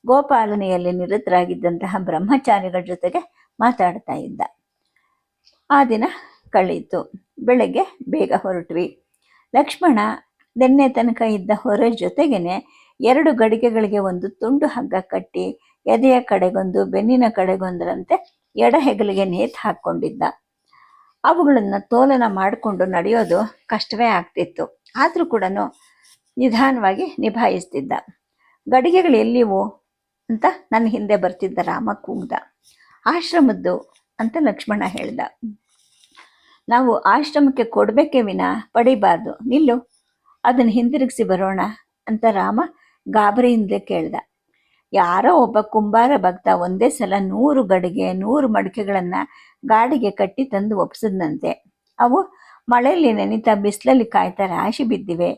ಗೋಪಾಲನೆಯಲ್ಲಿ ನಿರತರಾಗಿದ್ದಂತಹ ಬ್ರಹ್ಮಚಾರಿಗಳ ಜೊತೆಗೆ ಮಾತಾಡ್ತಾ ಇದ್ದ. ಆ ದಿನ ಕಳೀತು. ಬೆಳಗ್ಗೆ ಬೇಗ ಹೊರಟ್ವಿ. ಲಕ್ಷ್ಮಣ ನಿನ್ನೆ ತನಕ ಇದ್ದ ಹೊರ ಜೊತೆಗೇನೆ 2 ಗಡಿಗೆಗಳಿಗೆ ಒಂದು ತುಂಡು ಹಗ್ಗ ಕಟ್ಟಿ ಎದೆಯ ಕಡೆಗೊಂದು ಬೆನ್ನಿನ ಕಡೆಗೊಂದರಂತೆ ಎಡ ಹೆಗಲಿಗೆ ನೇತು ಹಾಕ್ಕೊಂಡಿದ್ದ. ಅವುಗಳನ್ನು ತೋಲನ ಮಾಡಿಕೊಂಡು ನಡೆಯೋದು ಕಷ್ಟವೇ ಆಗ್ತಿತ್ತು. ಆದರೂ ಕೂಡ ನಿಧಾನವಾಗಿ ನಿಭಾಯಿಸ್ತಿದ್ದ. ಗಡಿಗೆಗಳು ಎಲ್ಲಿವು ಅಂತ ನನ್ನ ಹಿಂದೆ ಬರ್ತಿದ್ದ ರಾಮ ಕೂಗ್ದ. ಆಶ್ರಮದ್ದು ಅಂತ ಲಕ್ಷ್ಮಣ ಹೇಳ್ದ. ನಾವು ಆಶ್ರಮಕ್ಕೆ ಕೊಡಬೇಕೇ ವಿನ ಪಡಿಬಾರ್ದು, ನಿಲ್ಲು, ಅದನ್ನು ಹಿಂದಿರುಗಿಸಿ ಬರೋಣ ಅಂತ ರಾಮ ಗಾಬರಿಯಿಂದಲೇ ಕೇಳ್ದ. ಯಾರೋ ಒಬ್ಬ ಕುಂಬಾರ ಭಕ್ತ ಒಂದೇ ಸಲ 100 ಗಡಿಗೆ 100 ಮಡಿಕೆಗಳನ್ನು ಗಾಡಿಗೆ ಕಟ್ಟಿ ತಂದು ಒಪ್ಪಿಸಿದ್ನಂತೆ. ಅವು ಮಳೆಯಲ್ಲಿ ನೆನಿತಾ ಬಿಸಿಲಲ್ಲಿ ಕಾಯ್ತಾ ರಾಶಿ ಬಿದ್ದಿವೆ.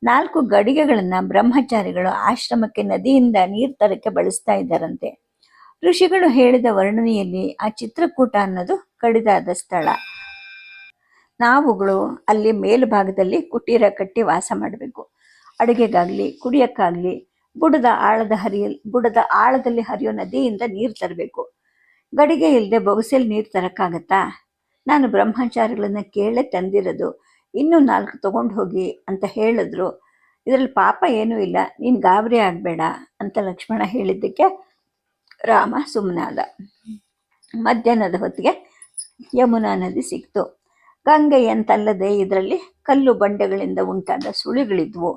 4 ಗಡಿಗೆಗಳನ್ನು ಬ್ರಹ್ಮಚಾರಿಗಳು ಆಶ್ರಮಕ್ಕೆ ನದಿಯಿಂದ ನೀರು ತರಕ್ಕೆ ಬಳಸ್ತಾ ಇದ್ದಾರಂತೆ. ಋಷಿಗಳು ಹೇಳಿದ ವರ್ಣನೆಯಲ್ಲಿ ಆ ಚಿತ್ರಕೂಟ ಅನ್ನೋದು ಕಡಿದಾದ ಸ್ಥಳ. ನಾವುಗಳು ಅಲ್ಲಿ ಮೇಲ್ಭಾಗದಲ್ಲಿ ಕುಟೀರ ಕಟ್ಟಿ ವಾಸ ಮಾಡಬೇಕು. ಅಡುಗೆಗಾಗಲಿ ಕುಡಿಯೋಕ್ಕಾಗಲಿ ಬುಡದ ಆಳದಲ್ಲಿ ಹರಿಯೋ ನದಿಯಿಂದ ನೀರು ತರಬೇಕು. ಗಡಿಗೆ ಇಲ್ಲದೆ ಬೊಗಸೆಯಲ್ಲಿ ನೀರು ತರೋಕ್ಕಾಗತ್ತಾ? ನಾನು ಬ್ರಹ್ಮಚಾರಿಗಳನ್ನ ಕೇಳೇ ತಂದಿರೋದು, ಇನ್ನೂ 4 ತೊಗೊಂಡು ಹೋಗಿ ಅಂತ ಹೇಳಿದ್ರು. ಇದರಲ್ಲಿ ಪಾಪ ಏನೂ ಇಲ್ಲ, ನೀನು ಗಾಬರಿ ಆಗಬೇಡ ಅಂತ ಲಕ್ಷ್ಮಣ ಹೇಳಿದ್ದಕ್ಕೆ ರಾಮ ಸುಮ್ಮನಾದ. ಮಧ್ಯಾಹ್ನದ ಹೊತ್ತಿಗೆ ಯಮುನಾ ನದಿ ಸಿಕ್ತು. ಗಂಗೆಯಂತಲ್ಲದೆ ಇದರಲ್ಲಿ ಕಲ್ಲು ಬಂಡೆಗಳಿಂದ ಉಂಟಾದ ಸುಳಿಗಳಿದ್ವು.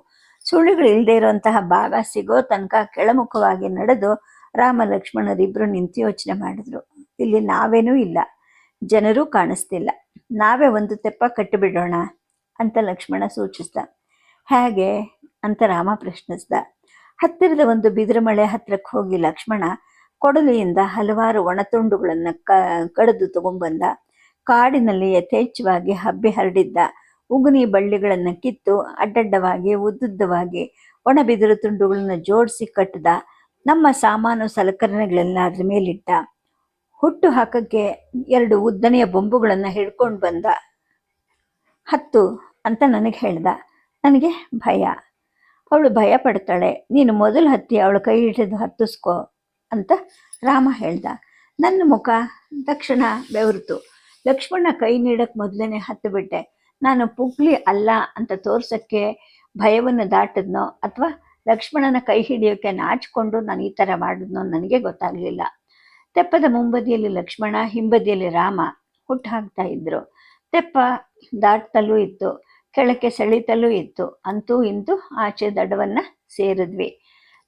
ಸುಳಿಗಳಿಲ್ಲದೆ ಇರುವಂತಹ ಭಾಗ ಸಿಗೋ ತನಕ ಕೆಳಮುಖವಾಗಿ ನಡೆದು ರಾಮ ಲಕ್ಷ್ಮಣರಿಬ್ಬರು ನಿಂತು ಯೋಚನೆ ಮಾಡಿದ್ರು. ಇಲ್ಲಿ ನಾವೇನೂ ಇಲ್ಲ, ಜನರೂ ಕಾಣಿಸ್ತಿಲ್ಲ, ನಾವೇ ಒಂದು ತೆಪ್ಪ ಕಟ್ಟಿಬಿಡೋಣ ಅಂತ ಲಕ್ಷ್ಮಣ ಸೂಚಿಸ್ದ. ಹೇಗೆ ಅಂತ ರಾಮ ಪ್ರಶ್ನಿಸ್ದ. ಹತ್ತಿರದ ಒಂದು ಬಿದಿರುಮಳೆ ಹತ್ತಿರಕ್ಕೆ ಹೋಗಿ ಲಕ್ಷ್ಮಣ ಕೊಡಲಿಯಿಂದ ಹಲವಾರು ಒಣತುಂಡುಗಳನ್ನು ಕಡಿದು ತಗೊಂಡ್ಬಂದ. ಕಾಡಿನಲ್ಲಿ ಯಥೇಚ್ಛವಾಗಿ ಹಬ್ಬಿ ಹರಡಿದ್ದ ಉಗುನಿ ಬಳ್ಳಿಗಳನ್ನು ಕಿತ್ತು ಅಡ್ಡಡ್ಡವಾಗಿ ಉದ್ದುದ್ದವಾಗಿ ಒಣ ಬಿದಿರು ತುಂಡುಗಳನ್ನು ಜೋಡಿಸಿ ಕಟ್ಟಿದ. ನಮ್ಮ ಸಾಮಾನು ಸಲಕರಣೆಗಳೆಲ್ಲ ಅದ್ರ ಮೇಲಿಟ್ಟ. ಹುಟ್ಟು ಹಾಕಕ್ಕೆ 2 ಉದ್ದನೆಯ ಬೊಂಬುಗಳನ್ನು ಹಿಡ್ಕೊಂಡು ಬಂದ. ಹತ್ತು ಅಂತ ನನಗೆ ಹೇಳ್ದ. ನನಗೆ ಭಯ. ಅವಳು ಭಯ ಪಡ್ತಾಳೆ, ನೀನು ಮೊದಲು ಹತ್ತಿ ಅವಳ ಕೈ ಹಿಡಿದು ಹತ್ತಿಸ್ಕೋ ಅಂತ ರಾಮ ಹೇಳ್ದ. ನನ್ನ ಮುಖ ತಕ್ಷಣ ಬೆವರಿತು. ಲಕ್ಷ್ಮಣ ಕೈ ನೀಡಕ್ಕೆ ಮೊದಲೇ ಹತ್ತಿಬಿಟ್ಟೆ. ನಾನು ಪುಗ್ಲಿ ಅಲ್ಲ ಅಂತ ತೋರ್ಸೋಕ್ಕೆ ಭಯವನ್ನು ದಾಟಿದ್ನೋ ಅಥವಾ ಲಕ್ಷ್ಮಣನ ಕೈ ಹಿಡಿಯೋಕ್ಕೆ ನಾಚಿಕೊಂಡು ನಾನು ಈ ಥರ ಮಾಡಿದ್ನೋ ನನಗೆ ಗೊತ್ತಾಗಲಿಲ್ಲ. ತೆಪ್ಪದ ಮುಂಬದಿಯಲ್ಲಿ ಲಕ್ಷ್ಮಣ, ಹಿಂಬದಿಯಲ್ಲಿ ರಾಮ ಹುಟ್ಟು ಹಾಕ್ತಾ ಇದ್ರು. ತೆಪ್ಪ ದಾಟ್ತಲೂ ಇತ್ತು, ಕೆಳಕ್ಕೆ ಸೆಳಿತಲೂ ಇತ್ತು. ಅಂತೂ ಇಂತೂ ಆಚೆ ದಡವನ್ನು ಸೇರಿದ್ವಿ.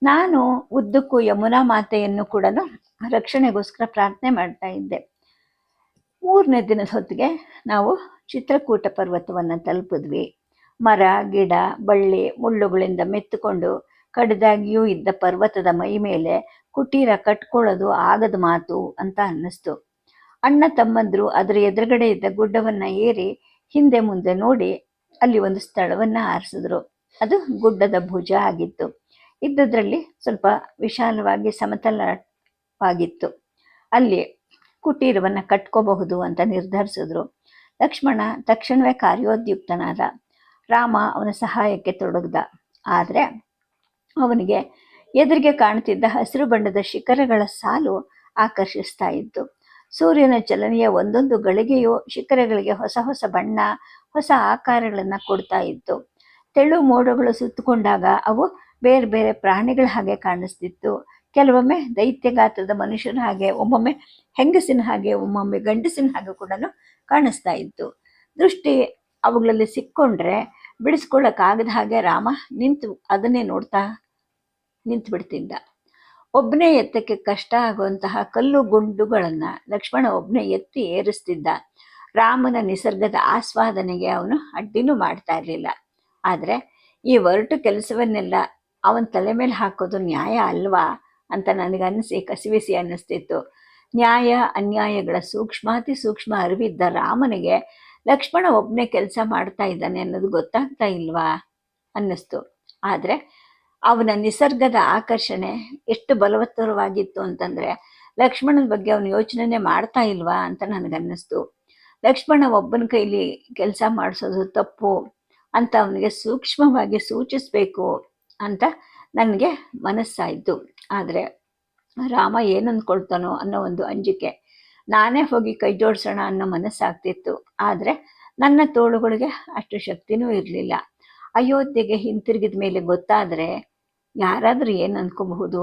ನಾನು ಉದ್ದಕ್ಕೂ ಯಮುನಾ ಮಾತೆಯನ್ನು ಕೂಡ ರಕ್ಷಣೆಗೋಸ್ಕರ ಪ್ರಾರ್ಥನೆ ಮಾಡ್ತಾ ಇದ್ದೆ. 3ನೇ ದಿನದ ಹೊತ್ತಿಗೆ ನಾವು ಚಿತ್ರಕೂಟ ಪರ್ವತವನ್ನು ತಲುಪಿದ್ವಿ. ಮರ, ಗಿಡ, ಬಳ್ಳಿ, ಮುಳ್ಳುಗಳಿಂದ ಮೆತ್ತುಕೊಂಡು ಕಡಿದಾಗಿಯೂ ಇದ್ದ ಪರ್ವತದ ಮೈ ಮೇಲೆ ಕುಟೀರ ಕಟ್ಕೊಳ್ಳೋದು ಆಗದ ಮಾತು ಅಂತ ಅನ್ನಿಸ್ತು. ಅಣ್ಣ ತಮ್ಮಂದ್ರು ಅದರ ಎದುರುಗಡೆ ಇದ್ದ ಗುಡ್ಡವನ್ನು ಏರಿ ಹಿಂದೆ ಮುಂದೆ ನೋಡಿ ಅಲ್ಲಿ ಒಂದು ಸ್ಥಳವನ್ನು ಆರಿಸಿದ್ರು. ಅದು ಗುಡ್ಡದ ಭುಜ ಆಗಿತ್ತು. ಇದ್ದದ್ರಲ್ಲಿ ಸ್ವಲ್ಪ ವಿಶಾಲವಾಗಿ ಸಮತಲವಾಗಿತ್ತು. ಅಲ್ಲಿ ಕುಟೀರವನ್ನು ಕಟ್ಕೋಬಹುದು ಅಂತ ನಿರ್ಧರಿಸಿದ್ರು. ಲಕ್ಷ್ಮಣ ತಕ್ಷಣವೇ ಕಾರ್ಯೋದ್ಯುಕ್ತನಾದ. ರಾಮ ಅವನ ಸಹಾಯಕ್ಕೆ ತೊಡಗ್ದ. ಆದರೆ ಅವನಿಗೆ ಎದುರಿಗೆ ಕಾಣುತ್ತಿದ್ದ ಹಸಿರು ಬಣ್ಣದ ಶಿಖರಗಳ ಸಾಲು ಆಕರ್ಷಿಸ್ತಾ ಇತ್ತು. ಸೂರ್ಯನ ಚಲನೆಯ ಒಂದೊಂದು ಗಳಿಗೆಯೂ ಶಿಖರಗಳಿಗೆ ಹೊಸ ಹೊಸ ಬಣ್ಣ, ಹೊಸ ಆಕಾರಗಳನ್ನು ಕೊಡ್ತಾ ಇತ್ತು. ತೆಳು ಮೋಡಗಳು ಸುತ್ತಕೊಂಡಾಗ ಅವು ಬೇರೆ ಬೇರೆ ಪ್ರಾಣಿಗಳ ಹಾಗೆ ಕಾಣಿಸ್ತಿತ್ತು. ಕೆಲವೊಮ್ಮೆ ದೈತ್ಯಗಾತ್ರದ ಮನುಷ್ಯನ ಹಾಗೆ, ಒಮ್ಮೊಮ್ಮೆ ಹೆಂಗಸಿನ ಹಾಗೆ, ಒಮ್ಮೊಮ್ಮೆ ಗಂಡಸಿನ ಹಾಗೆ ಕೂಡ ಕಾಣಿಸ್ತಾ ಇತ್ತು. ದೃಷ್ಟಿ ಅವುಗಳಲ್ಲಿ ಸಿಕ್ಕೊಂಡ್ರೆ ಬಿಡಿಸ್ಕೊಳ್ಳೋಕ್ಕಾಗದ ಹಾಗೆ ರಾಮ ಅದನ್ನೇ ನೋಡ್ತಾ ನಿಂತು ಬಿಡ್ತಿದ್ದ. ಒಬ್ಬನೇ ಎತ್ತಕ್ಕೆ ಕಷ್ಟ ಆಗುವಂತಹ ಕಲ್ಲು ಗುಂಡುಗಳನ್ನು ಲಕ್ಷ್ಮಣ ಒಬ್ಬನೇ ಎತ್ತಿ ಏರಿಸ್ತಿದ್ದ. ರಾಮನ ನಿಸರ್ಗದ ಆಸ್ವಾದನೆಗೆ ಅವನು ಅಡ್ಡಿನೂ ಮಾಡ್ತಾ ಇರಲಿಲ್ಲ. ಆದರೆ ಈ ಒರಟು ಕೆಲಸವನ್ನೆಲ್ಲ ಅವನ ತಲೆ ಮೇಲೆ ಹಾಕೋದು ನ್ಯಾಯ ಅಲ್ವಾ ಅಂತ ನನಗನ್ನಿಸಿ ಕಸಿವಿಸಿ ಅನ್ನಿಸ್ತಿತ್ತು. ನ್ಯಾಯ ಅನ್ಯಾಯಗಳ ಸೂಕ್ಷ್ಮಾತಿ ಸೂಕ್ಷ್ಮ ಅರಿವಿದ್ದ ರಾಮನಿಗೆ ಲಕ್ಷ್ಮಣ ಒಬ್ಬನೇ ಕೆಲಸ ಮಾಡ್ತಾ ಇದ್ದಾನೆ ಅನ್ನೋದು ಗೊತ್ತಾಗ್ತಾ ಇಲ್ವಾ ಅನ್ನಿಸ್ತು. ಆದರೆ ಅವನ ನಿಸರ್ಗದ ಆಕರ್ಷಣೆ ಎಷ್ಟು ಬಲವತ್ತರವಾಗಿತ್ತು ಅಂತಂದರೆ ಲಕ್ಷ್ಮಣನ ಬಗ್ಗೆ ಅವನು ಯೋಚನೆ ಮಾಡ್ತಾ ಇಲ್ವಾ ಅಂತ ನನಗನ್ನಿಸ್ತು. ಲಕ್ಷ್ಮಣ ಒಬ್ಬನ ಕೈಲಿ ಕೆಲಸ ಮಾಡಿಸೋದು ತಪ್ಪು ಅಂತ ಅವನಿಗೆ ಸೂಕ್ಷ್ಮವಾಗಿ ಸೂಚಿಸಬೇಕು ಅಂತ ನನಗೆ ಮನಸ್ಸಾಯಿತು. ಆದರೆ ರಾಮ ಏನಂದ್ಕೊಳ್ತಾನೋ ಅನ್ನೋ ಒಂದು ಅಂಜಿಕೆ. ನಾನೇ ಹೋಗಿ ಕೈ ಜೋಡಿಸೋಣ ಅನ್ನೋ ಮನಸ್ಸಾಗ್ತಿತ್ತು. ಆದರೆ ನನ್ನ ತೋಳುಗಳಿಗೆ ಅಷ್ಟು ಶಕ್ತಿನೂ ಇರಲಿಲ್ಲ. ಅಯೋಧ್ಯೆಗೆ ಹಿಂತಿರುಗಿದ ಮೇಲೆ ಗೊತ್ತಾದರೆ ಯಾರಾದರೂ ಏನು ಅಂದ್ಕೋಬಹುದು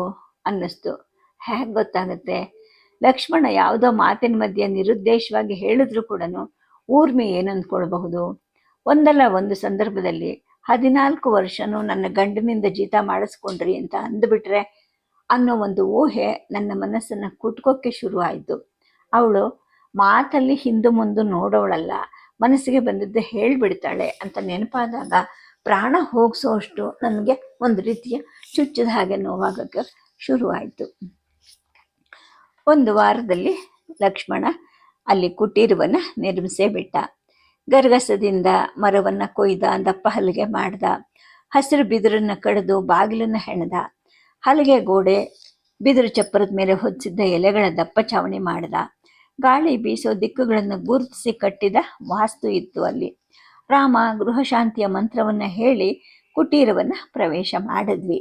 ಅನ್ನಿಸ್ತು. ಹೇಗೆ ಗೊತ್ತಾಗುತ್ತೆ? ಲಕ್ಷ್ಮಣ ಯಾವುದೋ ಮಾತಿನ ಮಧ್ಯೆ ನಿರುದ್ದೇಶವಾಗಿ ಹೇಳಿದ್ರು ಕೂಡ ಊರ್ಮಿ ಏನು ಅಂದ್ಕೊಳ್ಬಹುದು? ಒಂದಲ್ಲ ಒಂದು ಸಂದರ್ಭದಲ್ಲಿ 14 ವರ್ಷನೂ ನನ್ನ ಗಂಡನಿಂದ ಜೀತ ಮಾಡಿಸ್ಕೊಂಡ್ರಿ ಅಂತ ಅಂದುಬಿಟ್ರೆ ಅನ್ನೋ ಒಂದು ಊಹೆ ನನ್ನ ಮನಸ್ಸನ್ನು ಕುಟ್ಕೋಕ್ಕೆ ಶುರುವಾಯಿತು. ಅವಳು ಮಾತಲ್ಲಿ ಹಿಂದು ಮುಂದೆ ನೋಡೋಳಲ್ಲ, ಮನಸ್ಸಿಗೆ ಬಂದಿದ್ದೆ ಹೇಳಿಬಿಡ್ತಾಳೆ ಅಂತ ನೆನಪಾದಾಗ ಪ್ರಾಣ ಹೋಗಿಸೋಷ್ಟು ನನಗೆ ಒಂದು ರೀತಿಯ ಚುಚ್ಚಿದ ಹಾಗೆ ನೋವಾಗಕ್ಕೆ ಶುರುವಾಯಿತು. 1 ವಾರದಲ್ಲಿ ಲಕ್ಷ್ಮಣ ಅಲ್ಲಿ ಕುಟೀರವನ್ನು ನಿರ್ಮಿಸೇ ಬಿಟ್ಟ. ಗರಗಸದಿಂದ ಮರವನ್ನು ಕೊಯ್ದ, ದಪ್ಪ ಹಲಿಗೆ ಮಾಡ್ದ, ಹಸಿರು ಬಿದಿರನ್ನು ಕಡಿದು ಬಾಗಿಲನ್ನು ಹೆಣೆದ, ಹಲಿಗೆ ಗೋಡೆ, ಬಿದಿರು ಚಪ್ಪರದ ಮೇಲೆ ಹೊದಿಸಿದ್ದ ಎಲೆಗಳ ದಪ್ಪ ಚಾವಣಿ ಮಾಡ್ದ. ಗಾಳಿ ಬೀಸೋ ದಿಕ್ಕುಗಳನ್ನು ಗುರುತಿಸಿ ಕಟ್ಟಿದ ವಾಸ್ತು ಇತ್ತು ಅಲ್ಲಿ. ರಾಮ ಗೃಹಶಾಂತಿಯ ಮಂತ್ರವನ್ನು ಹೇಳಿ ಕುಟೀರವನ್ನು ಪ್ರವೇಶ ಮಾಡಿದ್ವಿ.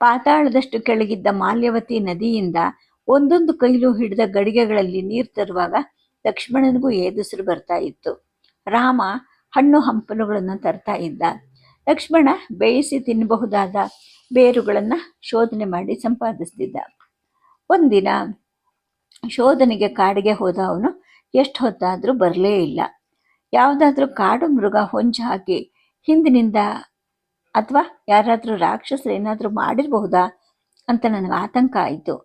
ಪಾತಾಳದಷ್ಟು ಕೆಳಗಿದ್ದ ಮಾಲ್ಯವತಿ ನದಿಯಿಂದ ಒಂದೊಂದು ಕೈಲೂ ಹಿಡಿದ ಗಡಿಗೆಗಳಲ್ಲಿ ನೀರು ತರುವಾಗ ಲಕ್ಷ್ಮಣನಿಗೂ ಏದುಸಿರು ಬರ್ತಾ ಇತ್ತು. ರಾಮ ಹಣ್ಣು ಹಂಪಲುಗಳನ್ನು ತರ್ತಾ ಇದ್ದ. ಲಕ್ಷ್ಮಣ ಬೇಯಿಸಿ ತಿನ್ನಬಹುದಾದ ಬೇರುಗಳನ್ನು ಶೋಧನೆ ಮಾಡಿ ಸಂಪಾದಿಸ್ತಿದ್ದ. ಒಂದಿನ ಶೋಧನೆಗೆ ಕಾಡಿಗೆ ಹೋದ ಅವನು ಎಷ್ಟು ಹೊತ್ತಾದರೂ ಬರಲೇ ಇಲ್ಲ. ಯಾವುದಾದ್ರೂ ಕಾಡು ಮೃಗ ಹೊಂಚು ಹಾಕಿ ಹಿಂದಿನಿಂದ ಅಥವಾ ಯಾರಾದರೂ ರಾಕ್ಷಸರು ಏನಾದರೂ ಮಾಡಿರಬಹುದಾ ಅಂತ ನನಗೆ ಆತಂಕ ಆಯಿತು.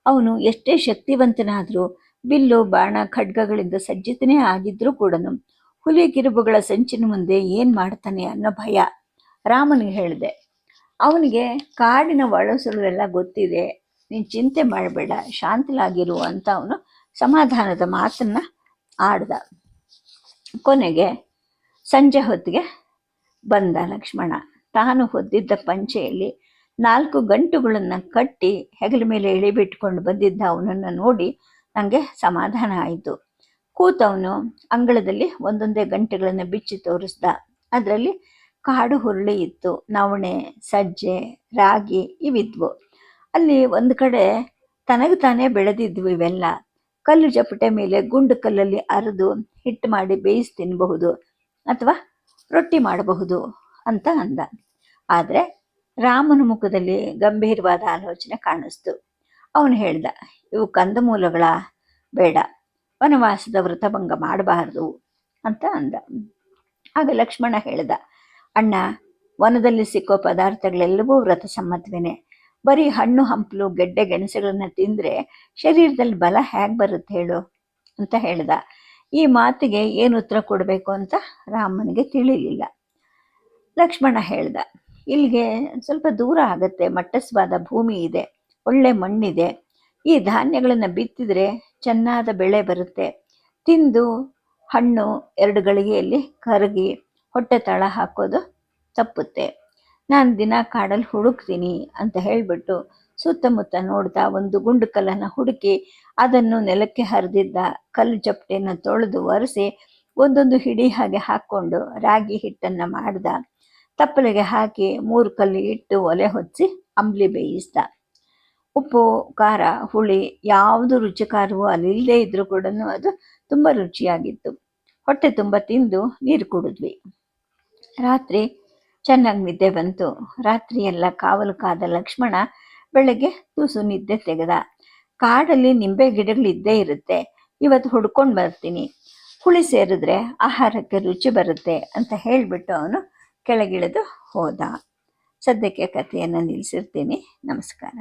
ಅವನು ಎಷ್ಟೇ ಶಕ್ತಿವಂತನಾದರೂ ಬಿಲ್ಲು ಬಾಣ ಖಡ್ಗಗಳಿಂದ ಸಜ್ಜಿತನೇ ಆಗಿದ್ರೂ ಕೂಡ ಹುಲಿ ಕಿರುಬುಗಳ ಸಂಚಿನ ಮುಂದೆ ಏನು ಮಾಡ್ತಾನೆ ಅನ್ನೋ ಭಯ. ರಾಮನಿಗೆ ಹೇಳಿದೆ, ಅವನಿಗೆ ಕಾಡಿನ ಒಳಸುಳೆಲ್ಲ ಗೊತ್ತಿದೆ, ನೀನು ಚಿಂತೆ ಮಾಡಬೇಡ, ಶಾಂತಲಾಗಿರು ಅಂತ ಅವನು ಸಮಾಧಾನದ ಮಾತನ್ನು ಆಡ್ದ. ಕೊನೆಗೆ ಸಂಜೆ ಹೊತ್ತಿಗೆ ಬಂದ ಲಕ್ಷ್ಮಣ. ತಾನು ಹೊದ್ದಿದ್ದ ಪಂಚೆಯಲ್ಲಿ 4 ಗಂಟುಗಳನ್ನು ಕಟ್ಟಿ ಹೆಗಲ ಮೇಲೆ ಎಳಿಬಿಟ್ಕೊಂಡು ಬಂದಿದ್ದ ಅವನನ್ನು ನೋಡಿ ನನಗೆ ಸಮಾಧಾನ ಆಯಿತು. ಕೂತವನು ಅಂಗಳದಲ್ಲಿ ಒಂದೊಂದೇ ಗಂಟೆಗಳನ್ನು ಬಿಚ್ಚಿ ತೋರಿಸ್ದ. ಅದರಲ್ಲಿ ಕಾಡು ಹುರುಳಿ ಇತ್ತು, ನವಣೆ, ಸಜ್ಜೆ, ರಾಗಿ ಇವಿದ್ವು. ಅಲ್ಲಿ ಒಂದು ಕಡೆ ತನಗೆ ತಾನೇ ಬೆಳೆದಿದ್ವು ಇವೆಲ್ಲ. ಕಲ್ಲು ಚಪ್ಪಟೆ ಮೇಲೆ ಗುಂಡು ಕಲ್ಲಲ್ಲಿ ಅರೆದು ಹಿಟ್ಟು ಮಾಡಿ ಬೇಯಿಸಿ ತಿನ್ನಬಹುದು ಅಥವಾ ರೊಟ್ಟಿ ಮಾಡಬಹುದು ಅಂತ ಅಂದ. ಆದರೆ ರಾಮನ ಮುಖದಲ್ಲಿ ಗಂಭೀರವಾದ ಆಲೋಚನೆ ಕಾಣಿಸ್ತು. ಅವನು ಹೇಳ್ದ, ಇವು ಕಂದಮೂಲಗಳ, ಬೇಡ, ವನವಾಸದ ವ್ರತಭಂಗ ಮಾಡಬಾರ್ದು ಅಂತ ಅಂದ. ಆಗ ಲಕ್ಷ್ಮಣ ಹೇಳ್ದ, ಅಣ್ಣ, ವನದಲ್ಲಿ ಸಿಕ್ಕೋ ಪದಾರ್ಥಗಳೆಲ್ಲವೂ ವ್ರತ ಸಮ್ಮತವೇನೆ. ಬರೀ ಹಣ್ಣು ಹಂಪಲು ಗೆಡ್ಡೆ ಗೆಣಸುಗಳನ್ನ ತಿಂದರೆ ಶರೀರದಲ್ಲಿ ಬಲ ಹೇಗೆ ಬರುತ್ತೆ ಹೇಳು ಅಂತ ಹೇಳ್ದ. ಈ ಮಾತಿಗೆ ಏನು ಉತ್ತರ ಕೊಡಬೇಕು ಅಂತ ರಾಮನಿಗೆ ತಿಳಿಲಿಲ್ಲ. ಲಕ್ಷ್ಮಣ ಹೇಳ್ದ, ಇಲ್ಲಿಗೆ ಸ್ವಲ್ಪ ದೂರ ಆಗತ್ತೆ, ಮಟ್ಟಸವಾದ ಭೂಮಿ ಇದೆ, ಒಳ್ಳೆ ಮಣ್ಣಿದೆ. ಈ ಧಾನ್ಯಗಳನ್ನು ಬಿತ್ತಿದ್ರೆ ಚೆನ್ನಾದ ಬೆಳೆ ಬರುತ್ತೆ. ತಿಂದು ಹಣ್ಣು 2 ಗಳಿಗೆಯಲ್ಲಿ ಕರಗಿ ಹೊಟ್ಟೆ ತಳ ಹಾಕೋದು ತಪ್ಪುತ್ತೆ. ನಾನು ದಿನ ಕಾಡಲ್ಲಿ ಹುಡುಕ್ತೀನಿ ಅಂತ ಹೇಳಿಬಿಟ್ಟು ಸುತ್ತಮುತ್ತ ನೋಡ್ತಾ ಒಂದು ಗುಂಡು ಕಲ್ಲನ್ನು ಹುಡುಕಿ ಅದನ್ನು ನೆಲಕ್ಕೆ ಹರಿದಿದ್ದ ಕಲ್ಲು ಚಪ್ಪಟೆಯನ್ನು ತೊಳೆದು ಒರೆಸಿ ಒಂದೊಂದು ಹಿಡಿ ಹಾಗೆ ಹಾಕ್ಕೊಂಡು ರಾಗಿ ಹಿಟ್ಟನ್ನು ಮಾಡ್ದ. ತಪ್ಪಲಿಗೆ ಹಾಕಿ 3 ಕಲ್ಲು ಇಟ್ಟು ಒಲೆ ಹೊತ್ತಿಸಿ ಅಂಬ್ಲಿ ಬೇಯಿಸ್ದ. ಉಪ್ಪು, ಖಾರ, ಹುಳಿ ಯಾವುದು ರುಚಿಕಾರವೂ ಅಲ್ಲಿಲ್ಲದೆ ಇದ್ರೂ ಕೂಡ ಅದು ತುಂಬ ರುಚಿಯಾಗಿತ್ತು. ಹೊಟ್ಟೆ ತುಂಬ ತಿಂದು ನೀರು ಕುಡಿದ್ವಿ. ರಾತ್ರಿ ಚೆನ್ನಾಗಿ ನಿದ್ದೆ ಬಂತು. ರಾತ್ರಿ ಎಲ್ಲ ಕಾವಲು ಕಾದ ಲಕ್ಷ್ಮಣ ಬೆಳಗ್ಗೆ ತುಸು ನಿದ್ದೆ ತೆಗೆದ. ಕಾಡಲ್ಲಿ ನಿಂಬೆ ಗಿಡಗಳಿದ್ದೇ ಇರುತ್ತೆ, ಇವತ್ತು ಹುಡ್ಕೊಂಡು ಬರ್ತೀನಿ, ಹುಳಿ ಸೇರಿದ್ರೆ ಆಹಾರಕ್ಕೆ ರುಚಿ ಬರುತ್ತೆ ಅಂತ ಹೇಳಿಬಿಟ್ಟು ಅವನು ಕೆಳಗಿಳಿದು ಹೋದ. ಸದ್ಯಕ್ಕೆ ಕಥೆಯನ್ನು ನಿಲ್ಲಿಸಿರ್ತೀನಿ. ನಮಸ್ಕಾರ.